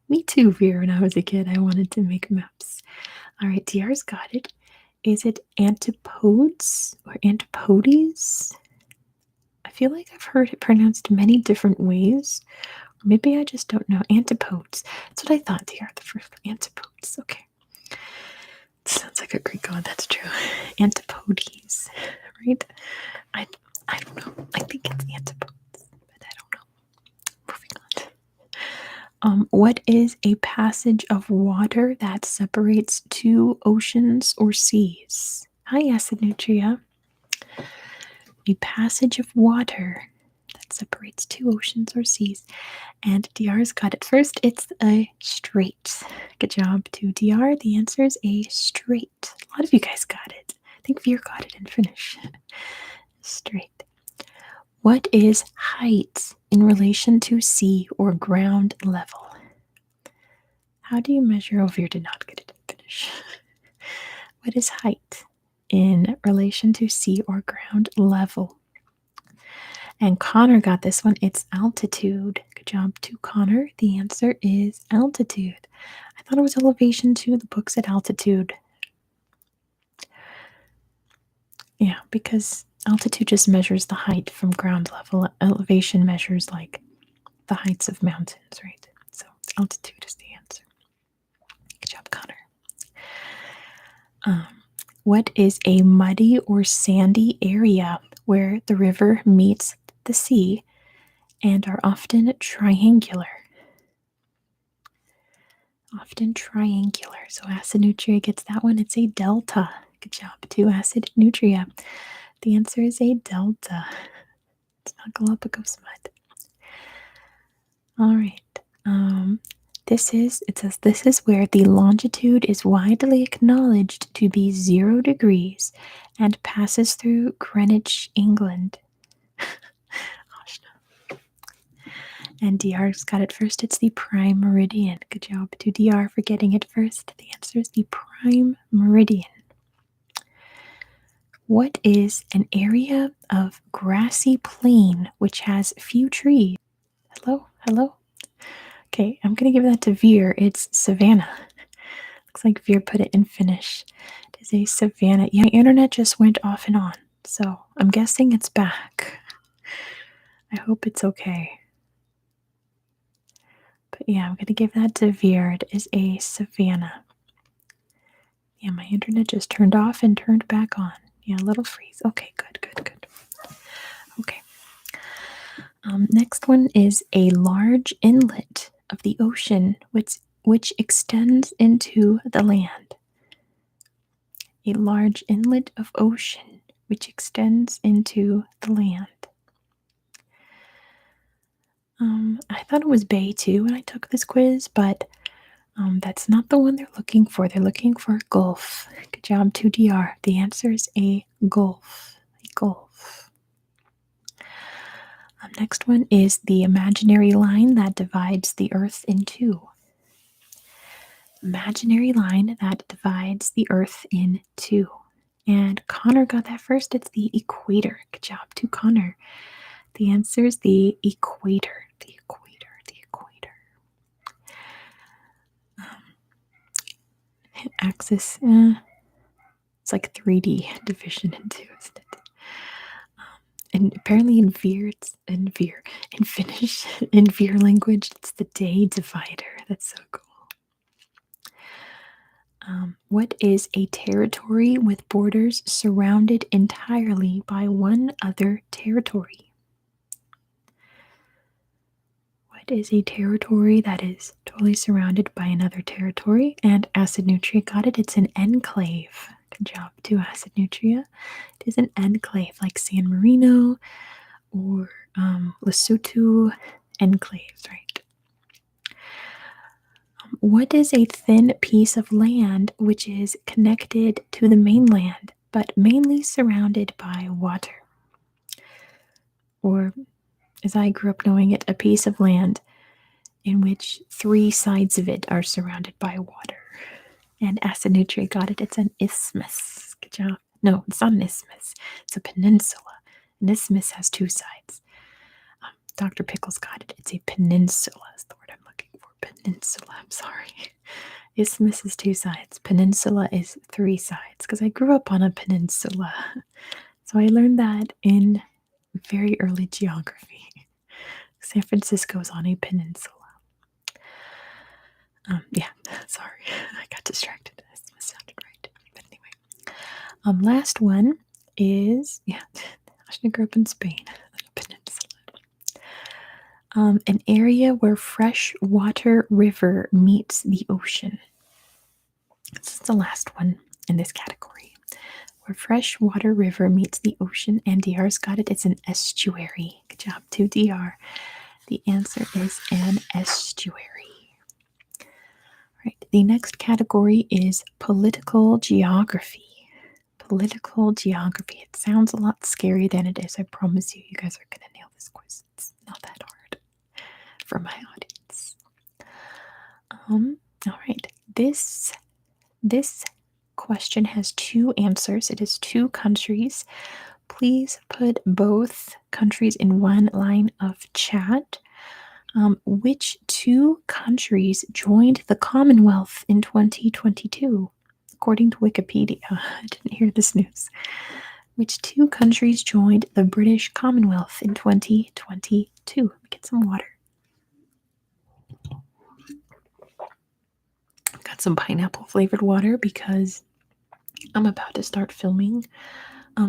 Me too, Veer. When I was a kid, I wanted to make maps. All right, DR's got it. Is it antipodes or antipodes? I feel like I've heard it pronounced many different ways. Or maybe I just don't know. Antipodes. That's what I thought, DR. The first antipodes. Okay. Sounds like a Greek god. That's true. Antipodes, right? I don't know. I think it's antipodes, but I don't know. Moving on. What is a passage of water that separates two oceans or seas? Hi, Acid Nutria. A passage of water that separates two oceans or seas. And DR's got it first. It's a strait. Good job to DR. The answer is a strait. A lot of you guys got it. I think Veer got it in Finnish. Strait. What is height in relation to sea or ground level? How do you measure? Oh, Veer did not get it in Finnish. What is height in relation to sea or ground level? And Connor got this one. It's altitude. Good job to Connor. The answer is altitude. I thought it was elevation too. The book said altitude. Yeah, because altitude just measures the height from ground level. Elevation measures like the heights of mountains, right? So altitude is the answer. Good job, Connor. Um, what is a muddy or sandy area where the river meets the sea and are often triangular? Often triangular. So acid nutria gets that one. It's a delta. Good job. Two acid nutria. The answer is a delta. It's not Galapagos mud. All right. It says this is where the longitude is widely acknowledged to be 0 degrees and passes through Greenwich, England. Gosh, no. And DR's got it first. It's the prime meridian. Good job to DR for getting it first. The answer is the prime meridian. What is an area of grassy plain which has few trees? Hello? Hello? Okay, I'm going to give that to Veer. It's savanna. Looks like Veer put it in Finnish. It is a savanna. Yeah, my internet just went off and on, so I'm guessing it's back. I hope it's okay. But yeah, I'm going to give that to Veer. It is a savanna. Yeah, my internet just turned off and turned back on. Yeah, a little freeze. Okay, good, good, good. Okay. Next one is a large inlet of the ocean which extends into the land. A large inlet of ocean which extends into the land. I thought it was Bay too when I took this quiz, but that's not the one they're looking for. They're looking for Gulf. Good job, 2DR. The answer is a Gulf. A Gulf. Next one is the imaginary line that divides the Earth in two. Imaginary line that divides the Earth in two. And Connor got that first. It's the equator. Good job to Connor. The answer is the equator. The equator. The equator. Axis. It's like 3D division into, isn't it? And apparently in Veer, in Finnish, in Veer language, it's the day divider. That's so cool. What is a territory with borders surrounded entirely by one other territory? What is a territory that is totally surrounded by another territory? And Acid Nutria got it. It's an enclave. Good job to Acid Nutria. It is an enclave like San Marino or Lesotho enclaves, right? What is a thin piece of land which is connected to the mainland but mainly surrounded by water? Or, as I grew up knowing it, a piece of land in which 3 sides of it are surrounded by water. And Acid Nutria got it. It's an isthmus. Good job. No, it's not an isthmus. It's a peninsula. An isthmus has 2 sides. Dr. Pickles got it. It's a peninsula is the word I'm looking for. Peninsula. I'm sorry. Isthmus is 2 sides. Peninsula is 3 sides because I grew up on a peninsula. So I learned that in very early geography. San Francisco is on a peninsula. Yeah, sorry. I got distracted. Isthmus sounded right. But anyway. Last one is, I grew up in Spain. A peninsula. An area where freshwater river meets the ocean. This is the last one in this category. Where freshwater river meets the ocean, and DR's got it. It's an estuary. Good job to DR. The answer is an estuary. Right. The next category is political geography. Political geography. It sounds a lot scarier than it is. I promise you, you guys are going to nail this quiz. It's not that hard for my audience. All right. This question has 2 answers. It is 2 countries. Please put both countries in one line of chat. Which 2 countries joined the Commonwealth in 2022? According to Wikipedia. I didn't hear this news. Which 2 countries joined the British Commonwealth in 2022? Let me get some water. Got some pineapple flavored water because I'm about to start filming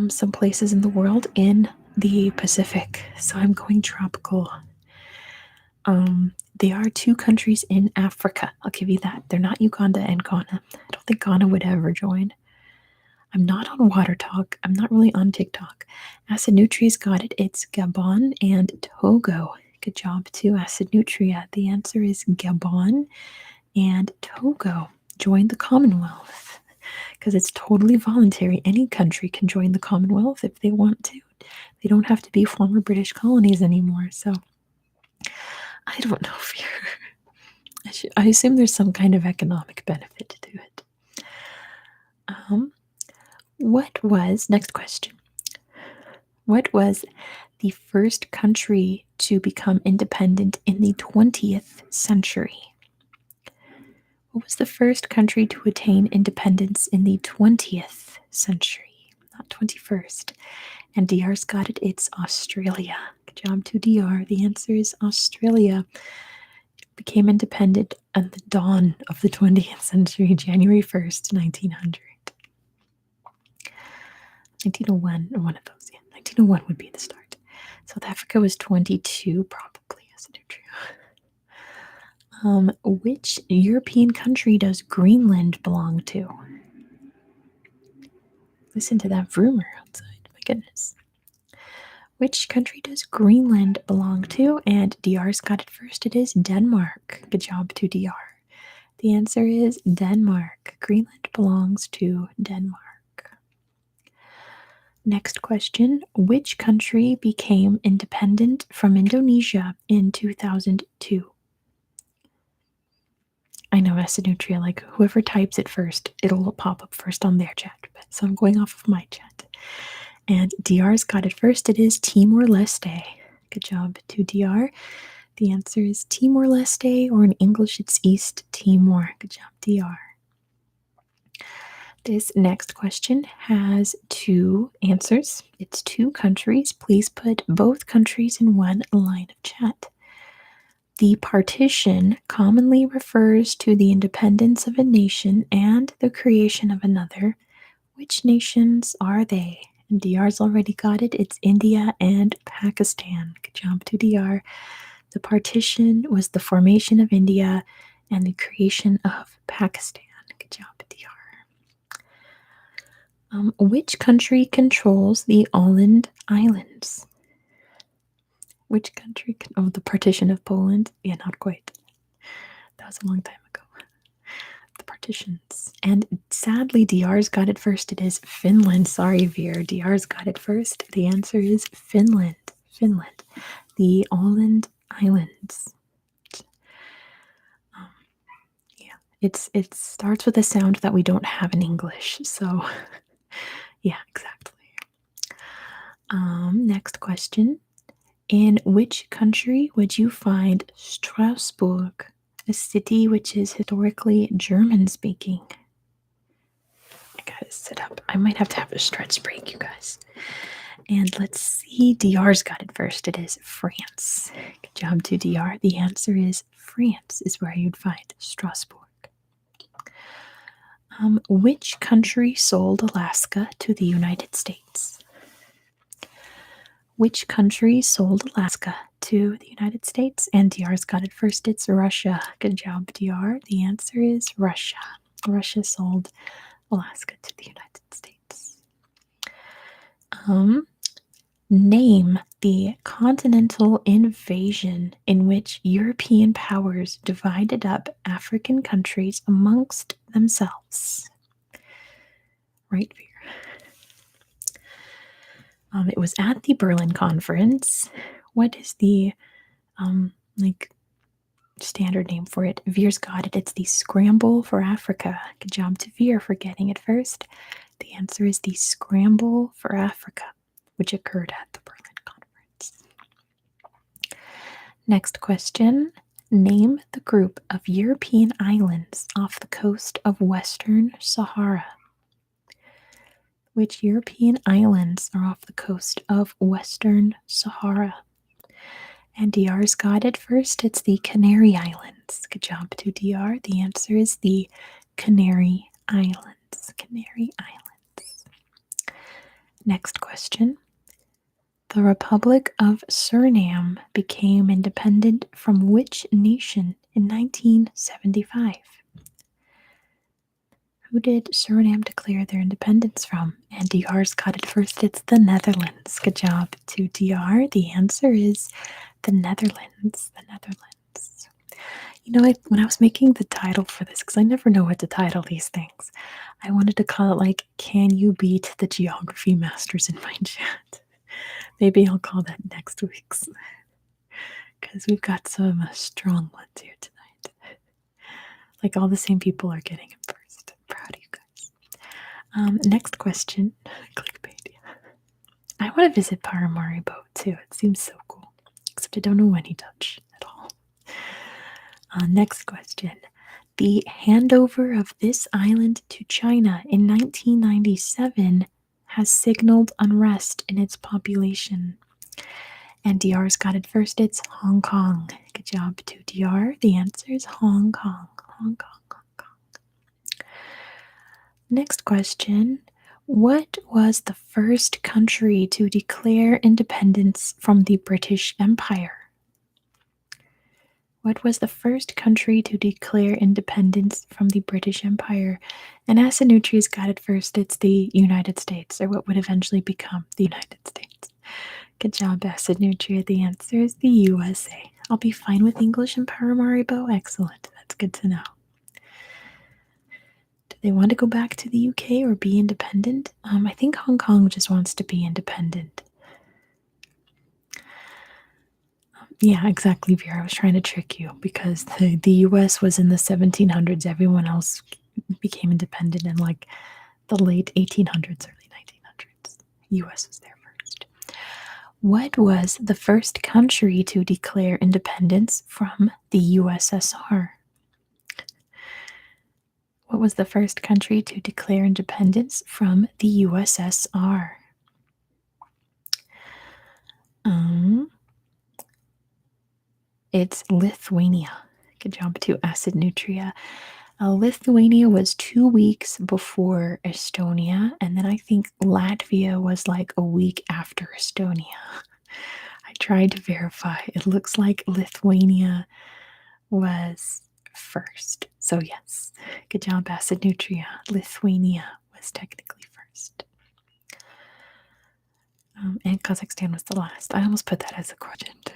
some places in the world in the Pacific, so I'm going tropical. There are two countries in Africa. I'll give you that. They're not Uganda and Ghana. I don't think Ghana would ever join. I'm not on Water Talk. I'm not really on TikTok. Acid Nutria's got it. It's Gabon and Togo. Good job too, Acid Nutria. The answer is Gabon and Togo. Join the Commonwealth because it's totally voluntary. Any country can join the Commonwealth if they want to. They don't have to be former British colonies anymore. So I don't know if you're. I assume there's some kind of economic benefit to it. Next question. What was the first country to become independent in the 20th century? What was the first country to attain independence in the 20th century? Not 21st. And DR's got it. It's Australia. Good job to DR. The answer is Australia. It became independent at the dawn of the 20th century, January 1st, 1900. 1901, or one of those. Yeah, 1901 would be the start. South Africa was 22, probably, as a neutral. Which European country does Greenland belong to? Listen to that rumor outside. My goodness. Which country does Greenland belong to? And DR's got it first. It is Denmark. Good job to DR. The answer is Denmark. Greenland belongs to Denmark. Next question. Which country became independent from Indonesia in 2002? I know, Acinutria, like whoever types it first, it'll pop up first on their chat. So I'm going off of my chat. And DR's got it first. It is Timor-Leste. Good job to DR. The answer is Timor-Leste, or in English, it's East Timor. Good job, DR. This next question has two answers. It's two countries. Please put both countries in one line of chat. The partition commonly refers to the independence of a nation and the creation of another. Which nations are they? And DR's already got it. It's India and Pakistan. Good job to DR. The partition was the formation of India and the creation of Pakistan. Good job, DR. Which country controls the Åland Islands? Which country? The partition of Poland? Yeah, not quite. That was a long time ago. The partitions. And sadly, DR's got it first. It is Finland. Sorry, Veer. DR's got it first. The answer is Finland. Finland. The Åland Islands. It starts with a sound that we don't have in English. So, yeah, exactly. Next question. In which country would you find Strasbourg, a city which is historically German-speaking? I gotta sit up. I might have to have a stretch break, you guys. And let's see. DR's got it first. It is France. Good job to DR. The answer is France is where you'd find Strasbourg. Which country sold Alaska to the United States? Which country sold Alaska to the United States? And DR's got it first. It's Russia. Good job, DR. The answer is Russia. Russia sold Alaska to the United States. Name the continental invasion in which European powers divided up African countries amongst themselves. Right here. It was at the Berlin Conference. What is the standard name for it? Veer's got it. It's the Scramble for Africa. Good job to Veer for getting it first. The answer is the Scramble for Africa, which occurred at the Berlin Conference. Next question. Name the group of European islands off the coast of Western Sahara. Which European islands are off the coast of Western Sahara? And DR's got it first. It's the Canary Islands. Good job to DR. The answer is the Canary Islands. Canary Islands. Next question. The Republic of Suriname became independent from which nation in 1975? Who did Suriname declare their independence from? And DR's got it first. It's the Netherlands. Good job to DR. The answer is the Netherlands. The Netherlands. You know, when I was making the title for this, because I never know what to title these things, I wanted to call it like, Can You Beat the Geography Masters in My Chat? Maybe I'll call that next week's. Because we've got some strong ones here tonight. Like all the same people are getting it first. I'm proud of you guys. Next question. Clickbait. I want to visit Paramaribo too. It seems so cool. Except I don't know any Dutch at all. Next question. The handover of this island to China in 1997 has signaled unrest in its population. And DR's got it first. It's Hong Kong. Good job to DR. The answer is Hong Kong. Hong Kong, Hong Kong. Next question. What was the first country to declare independence from the British Empire? What was the first country to declare independence from the British Empire? And Asinutri's got it first. It's the United States, or what would eventually become the United States. Good job, Acid Nutria. The answer is the USA. I'll be fine with English and Paramaribo. Excellent. That's good to know. Do they want to go back to the UK or be independent? I think Hong Kong just wants to be independent. Yeah, exactly, Vera. I was trying to trick you because the US was in the 1700s. Everyone else became independent in like the late 1800s, early 1900s. US was there first. What was the first country to declare independence from the USSR? What was the first country to declare independence from the USSR? It's Lithuania. Good job to Acid Nutria. Lithuania was 2 weeks before Estonia, and then I think Latvia was like a week after Estonia. I tried to verify. It looks like Lithuania was first. So yes, good job, Acid Nutria. Lithuania was technically first. And Kazakhstan was the last. I almost put that as a question too.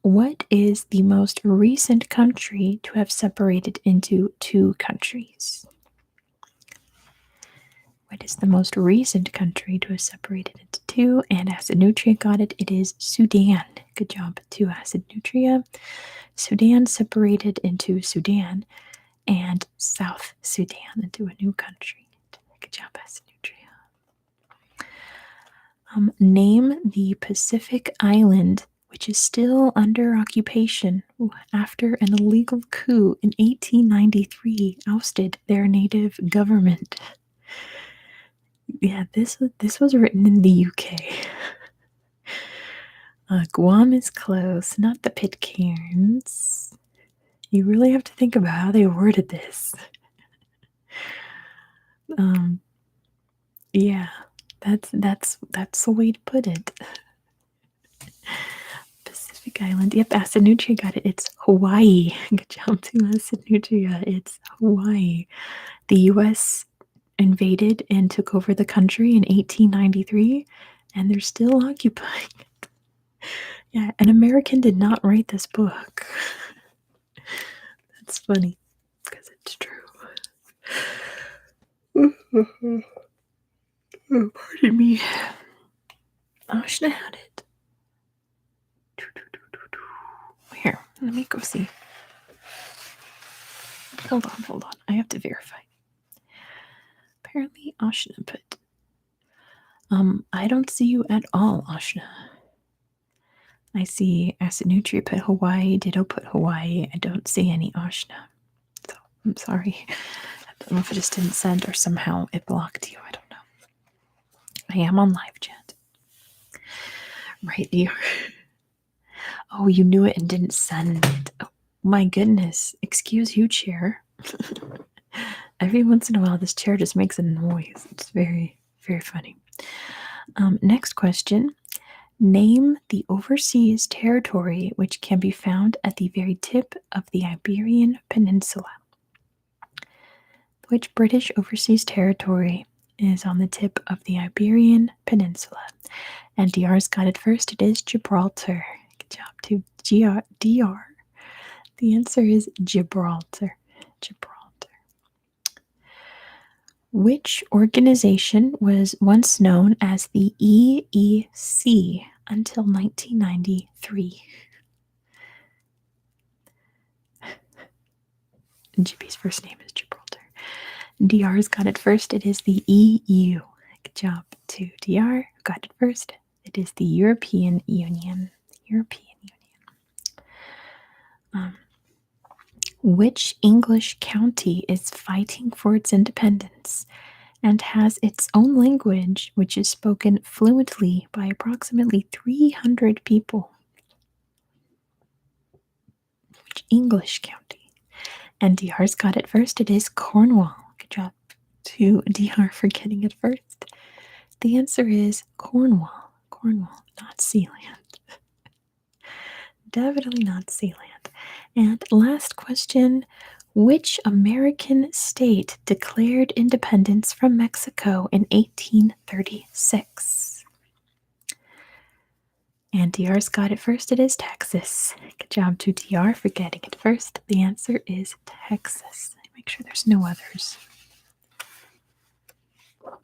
What is the most recent country to have separated into 2 countries? What is the most recent country to have separated into 2? And Acid Nutria got it. It is Sudan. Good job to Acid Nutria. Sudan separated into Sudan and South Sudan into a new country. Good job, Acid Nutria. Name the Pacific island which is still under occupation after an illegal coup in 1893 ousted their native government. Yeah, this was written in the UK. Guam is close, not the Pitcairns. You really have to think about how they worded this. Yeah, that's the way to put it. Pacific Island. Yep, Acid Nutria got it. It's Hawaii. Good job to Acid Nutria. It's Hawaii. The U.S. invaded and took over the country in 1893, and they're still occupying it. Yeah, an American did not write this book. That's funny, because it's true. Oh, pardon me. I should have had it. Here, let me go see. Hold on. I have to verify. Apparently, Ashna put. I don't see you at all, Ashna. I see Acid Nutria put Hawaii, Ditto put Hawaii. I don't see any Ashna. So, I'm sorry. I don't know if it just didn't send or somehow it blocked you. I don't know. I am on live chat. Right here. Oh, you knew it and didn't send it. Oh, my goodness. Excuse you, chair. Every once in a while, this chair just makes a noise. It's very, very funny. Next question. Name the overseas territory which can be found at the very tip of the Iberian Peninsula. Which British overseas territory is on the tip of the Iberian Peninsula? And DR's got it first. It is Gibraltar. Good job to DR. The answer is Gibraltar. Gibraltar. Which organization was once known as the EEC until 1993? Jippy's first name is Gibraltar. DR's got it first. It is the EU. Good job to DR. Got it first. It is the European Union. European Union. Which English county is fighting for its independence and has its own language, which is spoken fluently by approximately 300 people? Which English county? And DR's got it first. It is Cornwall. Good job to DR for getting it first. The answer is Cornwall. Cornwall, not Sealand. Definitely not Sealand. And last question. Which American state declared independence from Mexico in 1836? And DR's got it first. It is Texas. Good job to DR for getting it first. The answer is Texas. Make sure there's no others.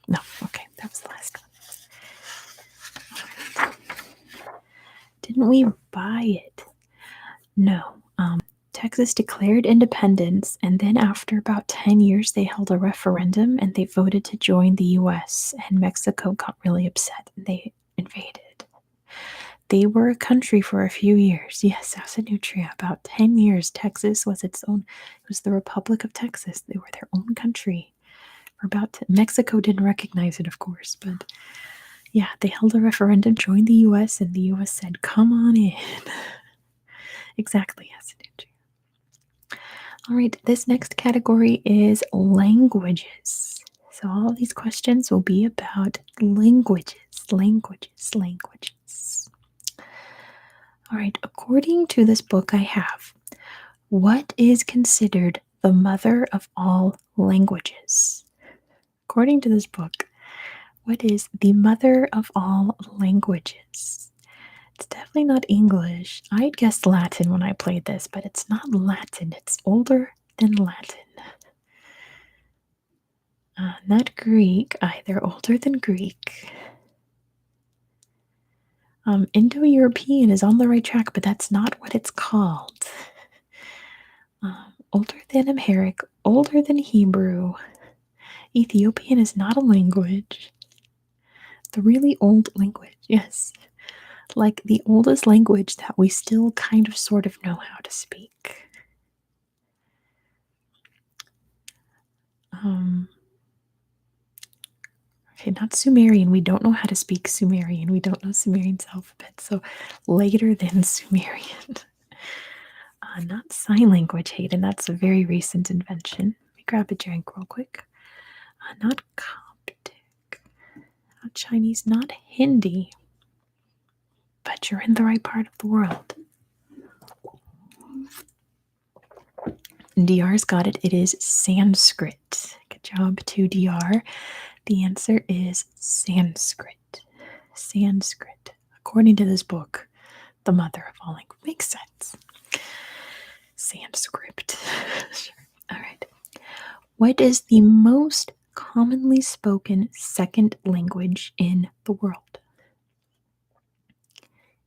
No, okay, that was the last one. Didn't we buy it? No. Texas declared independence, and then after about 10 years, they held a referendum and they voted to join the U.S., and Mexico got really upset and they invaded. They were a country for a few years. Yes, Nutria. About 10 years, Texas was its own. It was the Republic of Texas. They were their own country. Mexico didn't recognize it, of course, but yeah, they held a referendum, joined the U.S., and the U.S. said, "Come on in." Exactly, Nutria. All right, this next category is languages. So all of these questions will be about languages. All right, according to this book I have, what is considered the mother of all languages? According to this book, what is the mother of all languages? It's definitely not English. I'd guessed Latin when I played this, but it's not Latin. It's older than Latin. Not Greek either. Older than Greek. Indo-European is on the right track, but that's not what it's called. Older than Amharic, older than Hebrew. Ethiopian is not a language. The really old language, yes. Like the oldest language that we still kind of sort of know how to speak. Okay, not Sumerian. We don't know how to speak Sumerian. We don't know Sumerian's alphabet, so later than Sumerian. Not sign language, Hayden. That's a very recent invention. Let me grab a drink real quick. Not Coptic. Not Chinese. Not Hindi. But you're in the right part of the world. DR's got it. It is Sanskrit. Good job to DR. The answer is Sanskrit. Sanskrit. According to this book, the mother of all language. Makes sense. Sanskrit. Sure. All right. What is the most commonly spoken second language in the world?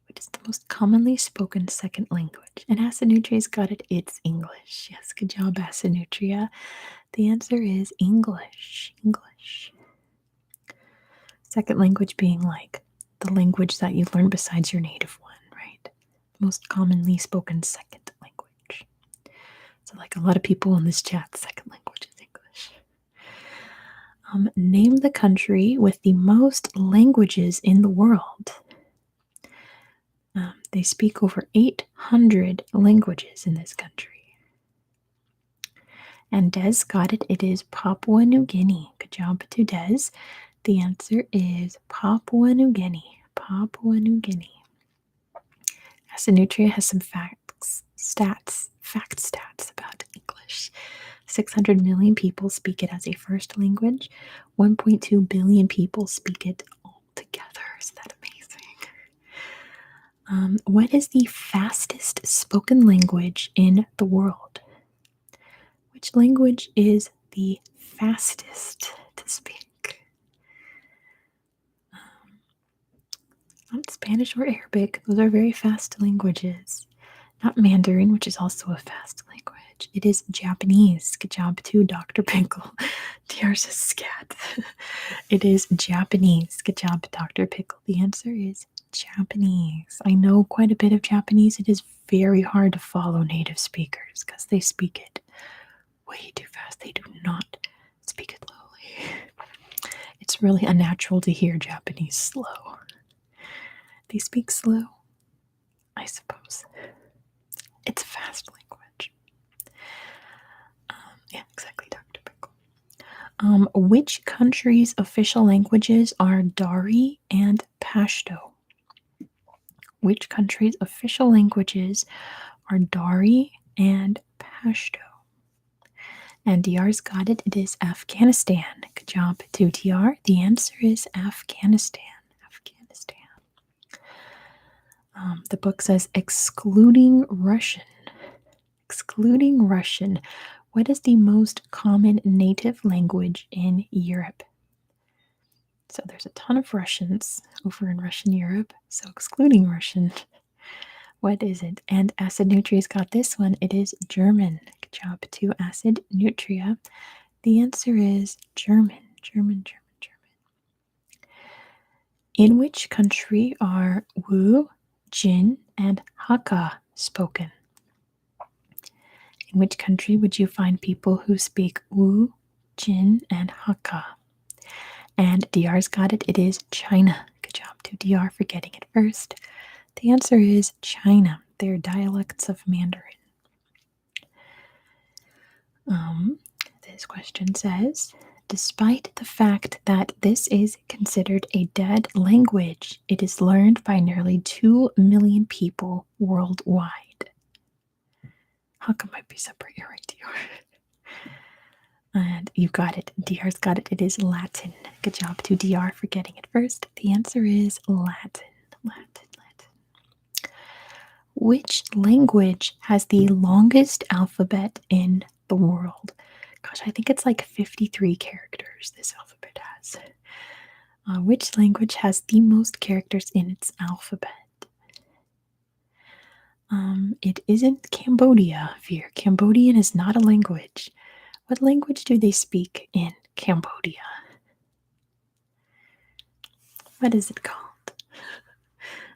What is the most commonly spoken second language? And Asanutria's got it. It's English. Yes, good job, Asanutria. The answer is English. English. Second language being like the language that you learn besides your native one, right? Most commonly spoken second language. So like a lot of people in this chat, second language is English. Name the country with the most languages in the world. They speak over 800 languages in this country. And Des got it. It is Papua New Guinea. Good job to Des. The answer is Papua New Guinea. Papua New Guinea. Asinutria has some fact stats about English. 600 million people speak it as a first language. 1.2 billion people speak it altogether. Is that amazing? What is the fastest spoken language in the world? Which language is the fastest to speak? Not Spanish or Arabic. Those are very fast languages. Not Mandarin, which is also a fast language. It is Japanese. Good job to Dr. Pickle. DR says scat. It is Japanese. Good job, Dr. Pickle. The answer is Japanese. I know quite a bit of Japanese. It is very hard to follow native speakers because they speak it way too fast. They do not speak it slowly. It's really unnatural to hear Japanese slow. They speak slow, I suppose. It's a fast language. Yeah, exactly, Dr. Pickle. Which country's official languages are Dari and Pashto? Which country's official languages are Dari and Pashto? And DR's got it. It is Afghanistan. Good job to DR. The answer is Afghanistan. Afghanistan. The book says excluding Russian. Excluding Russian. What is the most common native language in Europe? So there's a ton of Russians over in Russian Europe. So excluding Russian, what is it? And Acid Nutria's got this one. It is German. Good job to Acid Nutria. The answer is German. German. In which country are Wu, Jin, and Hakka spoken? In which country would you find people who speak Wu, Jin, and Hakka? And DR's got it. It is China. Good job to DR for getting it first. The answer is China. They're dialects of Mandarin. This question says, despite the fact that this is considered a dead language, it is learned by nearly 2 million people worldwide. Hakka might be separate. You're right, DR. And you got it. DR's got it. It is Latin. Good job to DR for getting it first. The answer is Latin. Latin. Which language has the longest alphabet in the world? Gosh, I think it's like 53 characters this alphabet has. Which language has the most characters in its alphabet? It isn't Cambodia, Veer. Cambodian is not a language. What language do they speak in Cambodia? What is it called?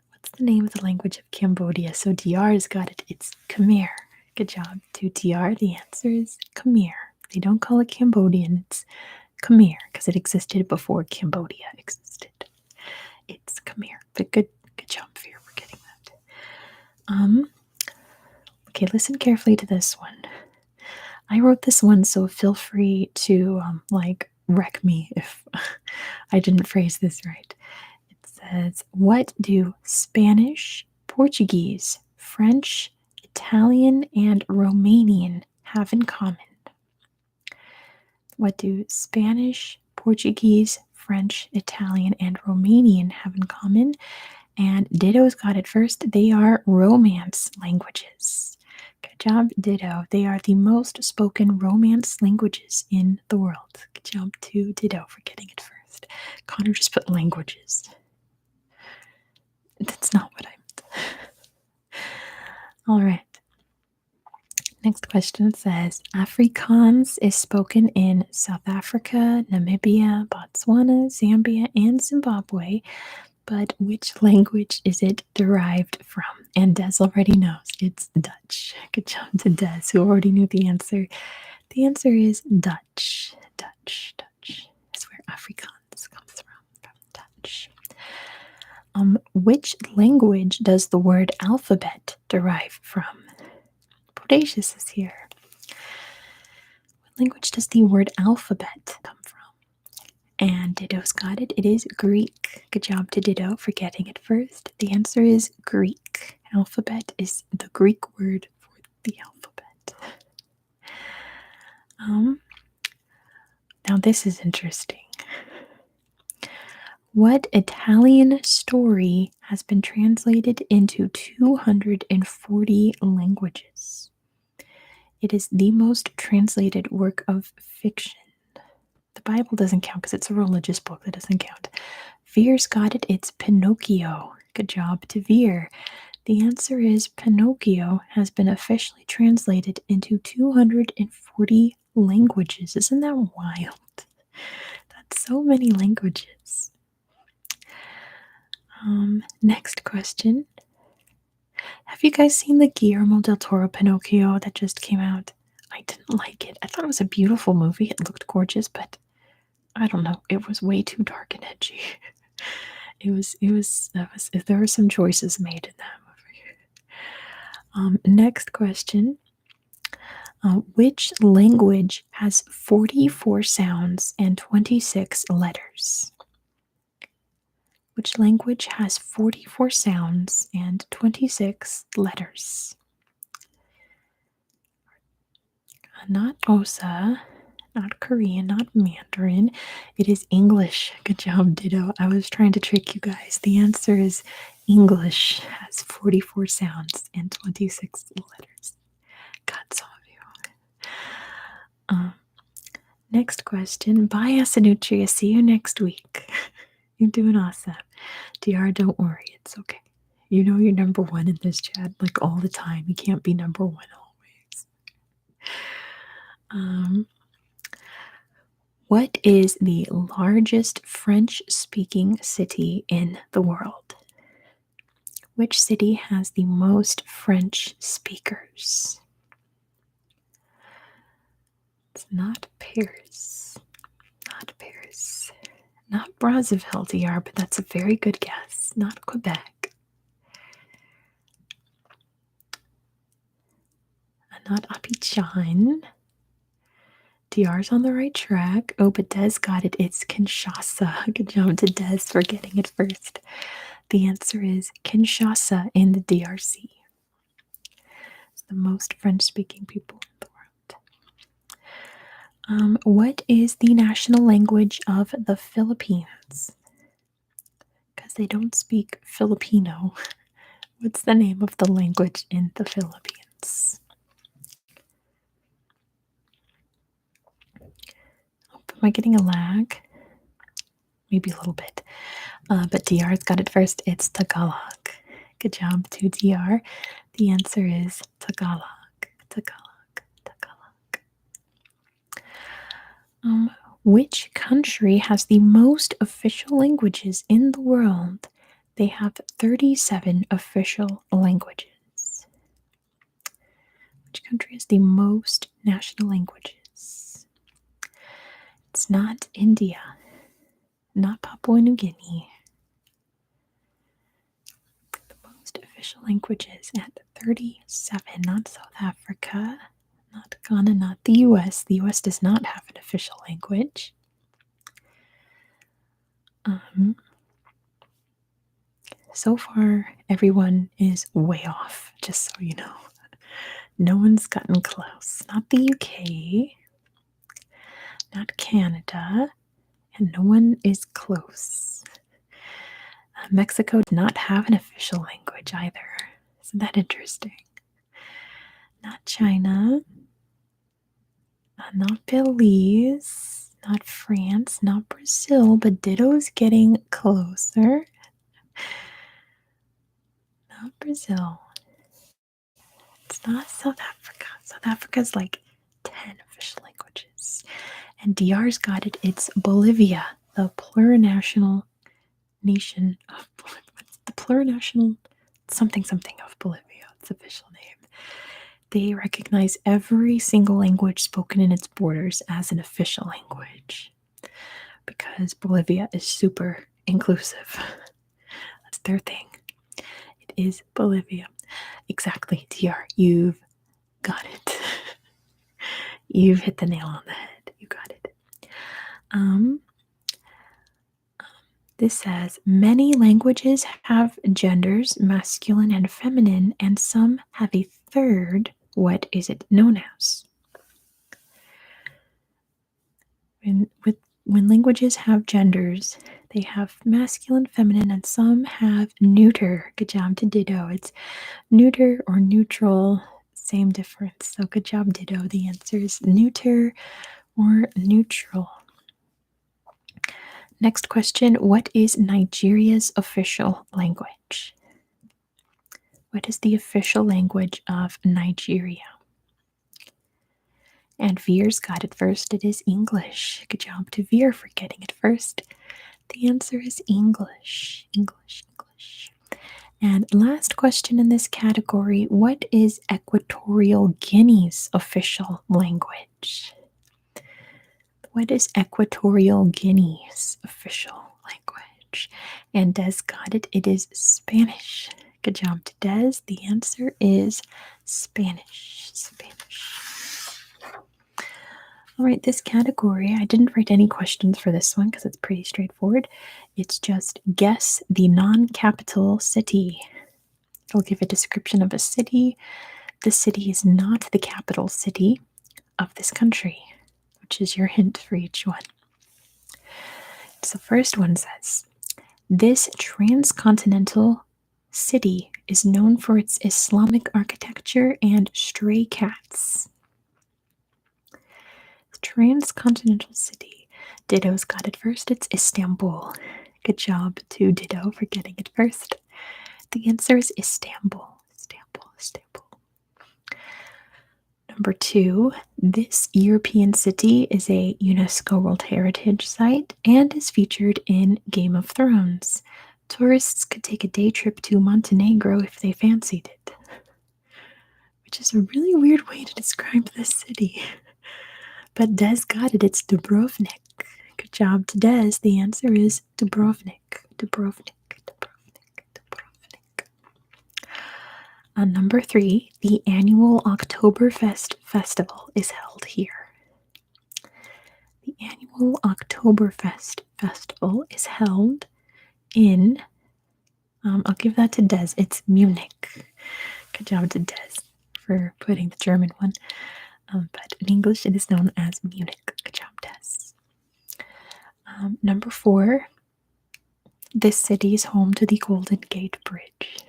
What's the name of the language of Cambodia? So DR's got it. It's Khmer. Good job to DR. The answer is Khmer. They don't call it Cambodian. It's Khmer because it existed before Cambodia existed. It's Khmer. But good job, Veer, for getting that. Okay, listen carefully to this one. I wrote this one, so feel free to wreck me if I didn't phrase this right. It says, what do Spanish, Portuguese, French, Italian, and Romanian have in common? What do Spanish, Portuguese, French, Italian, and Romanian have in common? And Ditto's got it first. They are Romance languages. Good job, Ditto. They are the most spoken Romance languages in the world. Good job to Ditto for getting it first. Connor just put languages. That's not what I meant. All right. Next question says, Afrikaans is spoken in South Africa, Namibia, Botswana, Zambia, and Zimbabwe. But which language is it derived from? And Des already knows. It's Dutch. Good job to Des, who already knew the answer. The answer is Dutch. Dutch. That's where Afrikaans comes from Dutch. Which language does the word alphabet derive from? Bodacious is here. language does the word alphabet come from? And Ditto's got it. It is Greek. Good job to Ditto for getting it first. The answer is Greek. Alphabet is the Greek word for the alphabet. Now this is interesting. What Italian story has been translated into 240 languages? It is the most translated work of fiction. The Bible doesn't count because it's a religious book. That doesn't count. Veer's got it. It's Pinocchio. Good job to Veer. The answer is Pinocchio has been officially translated into 240 languages. Isn't that wild? That's so many languages. Next question. Have you guys seen the Guillermo del Toro Pinocchio that just came out? I didn't like it. I thought it was a beautiful movie. It looked gorgeous, but I don't know. It was way too dark and edgy. There were some choices made in that movie. Next question. Which language has 44 sounds and 26 letters? Which language has 44 sounds and 26 letters? Not Osa, not Korean, not Mandarin. It is English. Good job, Ditto. I was trying to trick you guys. The answer is English has 44 sounds and 26 letters. Got some of you. Next question. Bye, Asanutria. See you next week. You're doing awesome. DR, don't worry. It's okay. You know you're number one in this chat, like all the time. You can't be number one always. What is the largest French-speaking city in the world? Which city has the most French speakers? It's not Paris. Not Paris. Not Brazzaville, DR, but that's a very good guess. Not Quebec. Not Abidjan. DR's on the right track. Oh, but Des got it. It's Kinshasa. Good job to Des for getting it first. The answer is Kinshasa in the DRC. It's the most French-speaking people in the world. What is the national language of the Philippines? Because they don't speak Filipino. What's the name of the language in the Philippines? Am I getting a lag? Maybe a little bit. But DR's got it first. It's Tagalog. Good job to DR. The answer is Tagalog. Tagalog. Tagalog. Which country has the most official languages in the world? They have 37 official languages. Which country has the most national languages? It's not India, not Papua New Guinea. The most official languages at 37, not South Africa, not Ghana, not the US. The US does not have an official language. So far, everyone is way off, just so you know. No one's gotten close. Not the UK, not Canada, and no one is close. Mexico does not have an official language either. Isn't that interesting? Not China, not Belize, not France, not Brazil, but Ditto's getting closer. Not Brazil. It's not South Africa. South Africa's like 10 official languages. And DR's got it. It's Bolivia, the plurinational nation of Bolivia. The plurinational something of Bolivia. Its official name. They recognize every single language spoken in its borders as an official language because Bolivia is super inclusive. That's their thing. It is Bolivia. Exactly, DR. You've got it. You've hit the nail on the head. You got it. This says many languages have genders, masculine and feminine, and some have a third. What is it known as? When languages have genders, they have masculine, feminine, and some have neuter. Good job to ditto. It's neuter or neutral, same difference. So good job, ditto. The answer is neuter or neutral. Next question. What is Nigeria's official language? What is the official language of Nigeria? And Veer's got it first. It is English. Good job to Veer for getting it first. The answer is English. English. And last question in this category. What is Equatorial Guinea's official language? What is Equatorial Guinea's official language? And Des got it. It is Spanish. Good job to Des. The answer is Spanish. All right, this category, I didn't write any questions for this one because it's pretty straightforward. It's just guess the non-capital city. I'll give a description of a city. The city is not the capital city of this country, which is your hint for each one. So the first one says, this transcontinental city is known for its Islamic architecture and stray cats. Transcontinental city. Ditto's got it first. It's Istanbul. Good job to Ditto for getting it first. The answer is Istanbul. Number 2. This European city is a UNESCO World Heritage Site and is featured in Game of Thrones. Tourists could take a day trip to Montenegro if they fancied it. Which is a really weird way to describe this city. But Des got it. It's Dubrovnik. Good job to Des. The answer is Dubrovnik. On number 3, the annual Oktoberfest festival is held here. The annual Oktoberfest festival is held in, I'll give that to Des. It's Munich. Good job to Des for putting the German one. But in English, it is known as Munich. Good job, Des. Number 4, this city is home to the Golden Gate Bridge.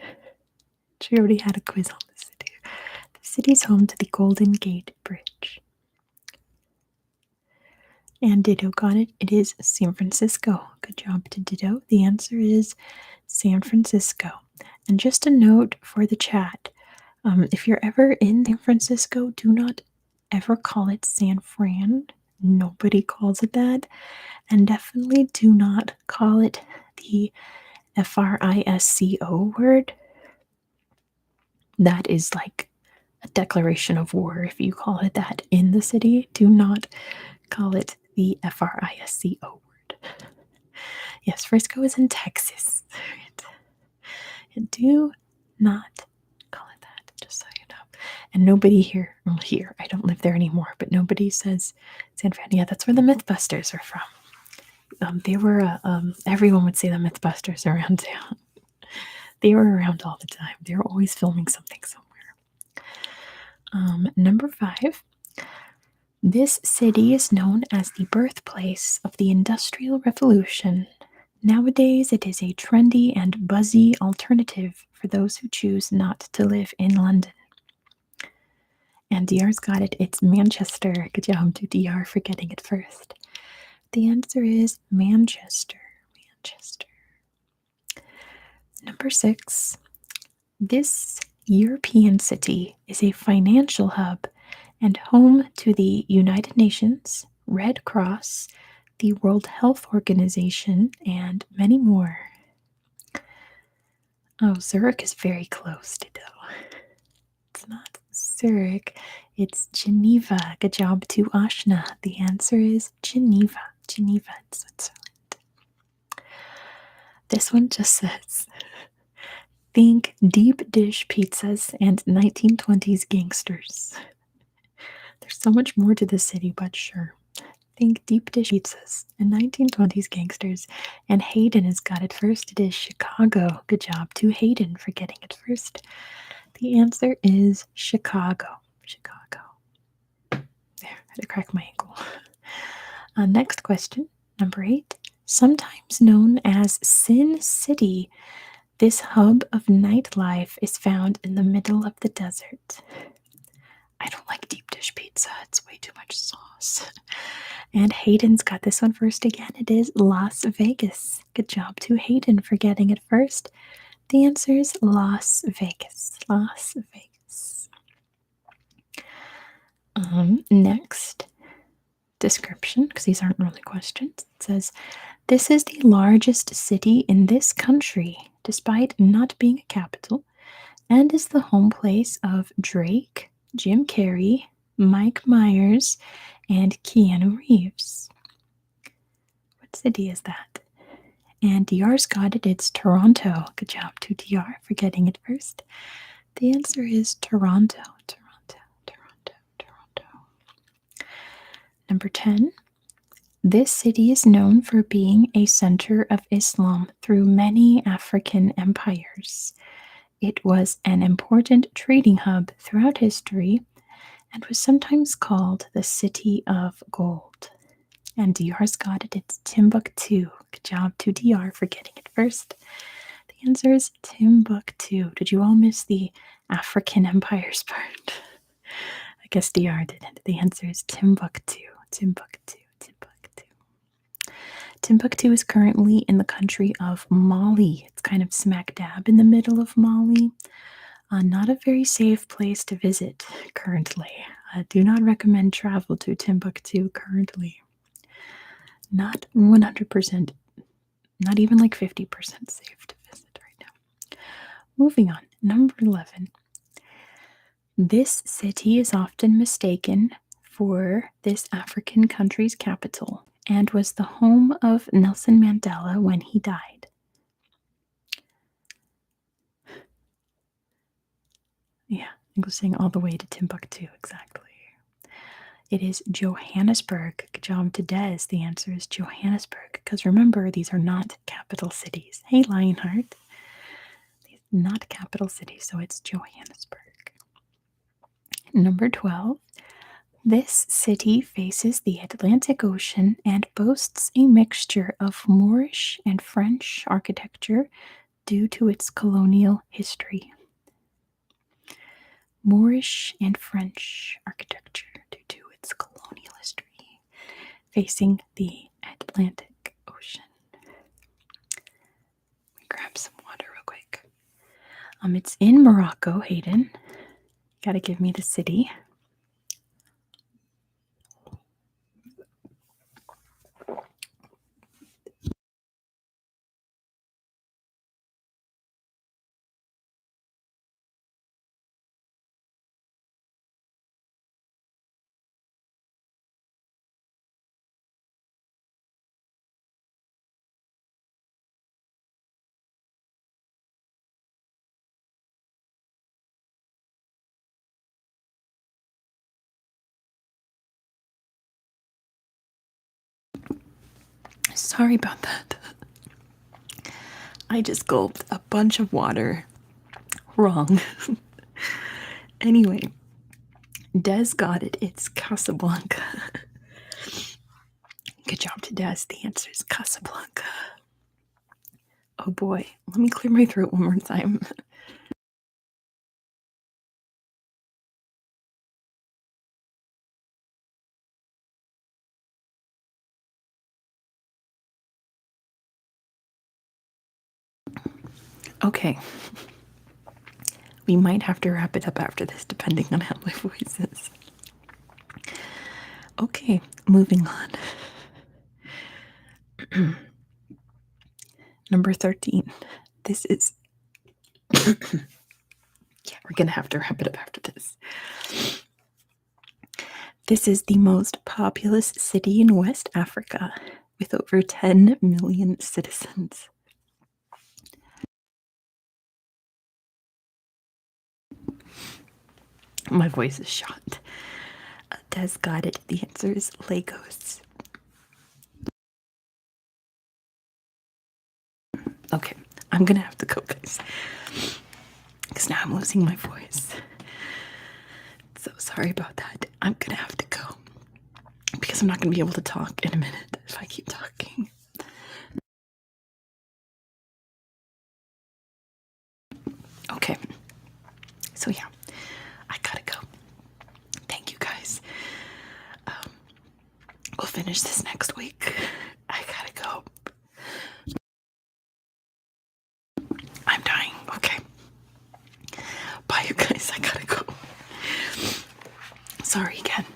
We already had a quiz on this city. The city is home to the Golden Gate Bridge. And Ditto got it. It is San Francisco. Good job to Ditto. The answer is San Francisco. And just a note for the chat. If you're ever in San Francisco, do not ever call it San Fran. Nobody calls it that. And definitely do not call it the FRISCO word. That is like a declaration of war if you call it that in the city. Do not call it the FRISCO word. Yes, Frisco is in Texas. And do not call it that, just so you know. And nobody here, I don't live there anymore, but nobody says San Fran. Yeah, that's where the Mythbusters are from. They were, everyone would say the Mythbusters around town. They were around all the time. They were always filming something somewhere. Number 5. This city is known as the birthplace of the Industrial Revolution. Nowadays, it is a trendy and buzzy alternative for those who choose not to live in London. And DR's got it. It's Manchester. Good job to DR for getting it first. The answer is Manchester. Number 6. This European city is a financial hub and home to the United Nations, Red Cross, the World Health Organization, and many more. Oh, Zurich is very close to It's not Zurich, it's Geneva. Good job to Ashna. The answer is Geneva. Geneva in Switzerland. This one just says, think deep dish pizzas and 1920s gangsters. There's so much more to this city, but sure. Think deep dish pizzas and 1920s gangsters. And Hayden has got it first. It is Chicago. Good job to Hayden for getting it first. The answer is Chicago. Chicago. There, I had to crack my ankle. Next question, number 8. Sometimes known as Sin City, this hub of nightlife is found in the middle of the desert. I don't like deep dish pizza. It's way too much sauce. And Hayden's got this one first again. It is Las Vegas. Good job to Hayden for getting it first. The answer is Las Vegas. Las Vegas. Next description, because these aren't really questions. It says, this is the largest city in this country, despite not being a capital, and is the home place of Drake, Jim Carrey, Mike Myers, and Keanu Reeves. What city is that? And DR's got it. It's Toronto. Good job to DR for getting it first. The answer is Toronto. Toronto, Toronto, Toronto. Number 10. This city is known for being a center of Islam through many African empires. It was an important trading hub throughout history and was sometimes called the City of Gold. And DR's got it. It's Timbuktu. Good job to DR for getting it first. The answer is Timbuktu. Did you all miss the African empires part? I guess DR didn't. The answer is Timbuktu. Timbuktu. Timbuktu. Timbuktu is currently in the country of Mali. It's kind of smack dab in the middle of Mali. Not a very safe place to visit currently. Do not recommend travel to Timbuktu currently. Not 100%, not even like 50% safe to visit right now. Moving on, number 11. This city is often mistaken for this African country's capital and was the home of Nelson Mandela when he died. Yeah, I'm going all the way to Timbuktu, exactly. It is Johannesburg. Good job to Des. The answer is Johannesburg. Because remember, these are not capital cities. Hey, Lionheart. These are not capital cities, so it's Johannesburg. Number 12. This city faces the Atlantic Ocean and boasts a mixture of Moorish and French architecture due to its colonial history. Moorish and French architecture due to its colonial history, facing the Atlantic Ocean. Let me grab some water real quick. It's in Morocco, Hayden. Gotta give me the city. Sorry about that. I just gulped a bunch of water wrong. Anyway, Des got it. It's Casablanca. Good job to Des. The answer is Casablanca. Oh boy, let me clear my throat one more time. Okay. We might have to wrap it up after this, depending on how my voice is. Okay, moving on. Number 13. This is... yeah, we're going to have to wrap it up after this. This is the most populous city in West Africa, with over 10 million citizens. My voice is shot. Des got it. The answer is Legos. Okay, I'm gonna have to go, guys, because now I'm losing my voice. So sorry about that. I'm gonna have to go because I'm not gonna be able to talk in a minute if I keep talking. Okay, so yeah, I gotta go. Thank you, guys. We'll finish this next week. I gotta go. I'm dying. Okay. Bye, you guys. I gotta go. Sorry again.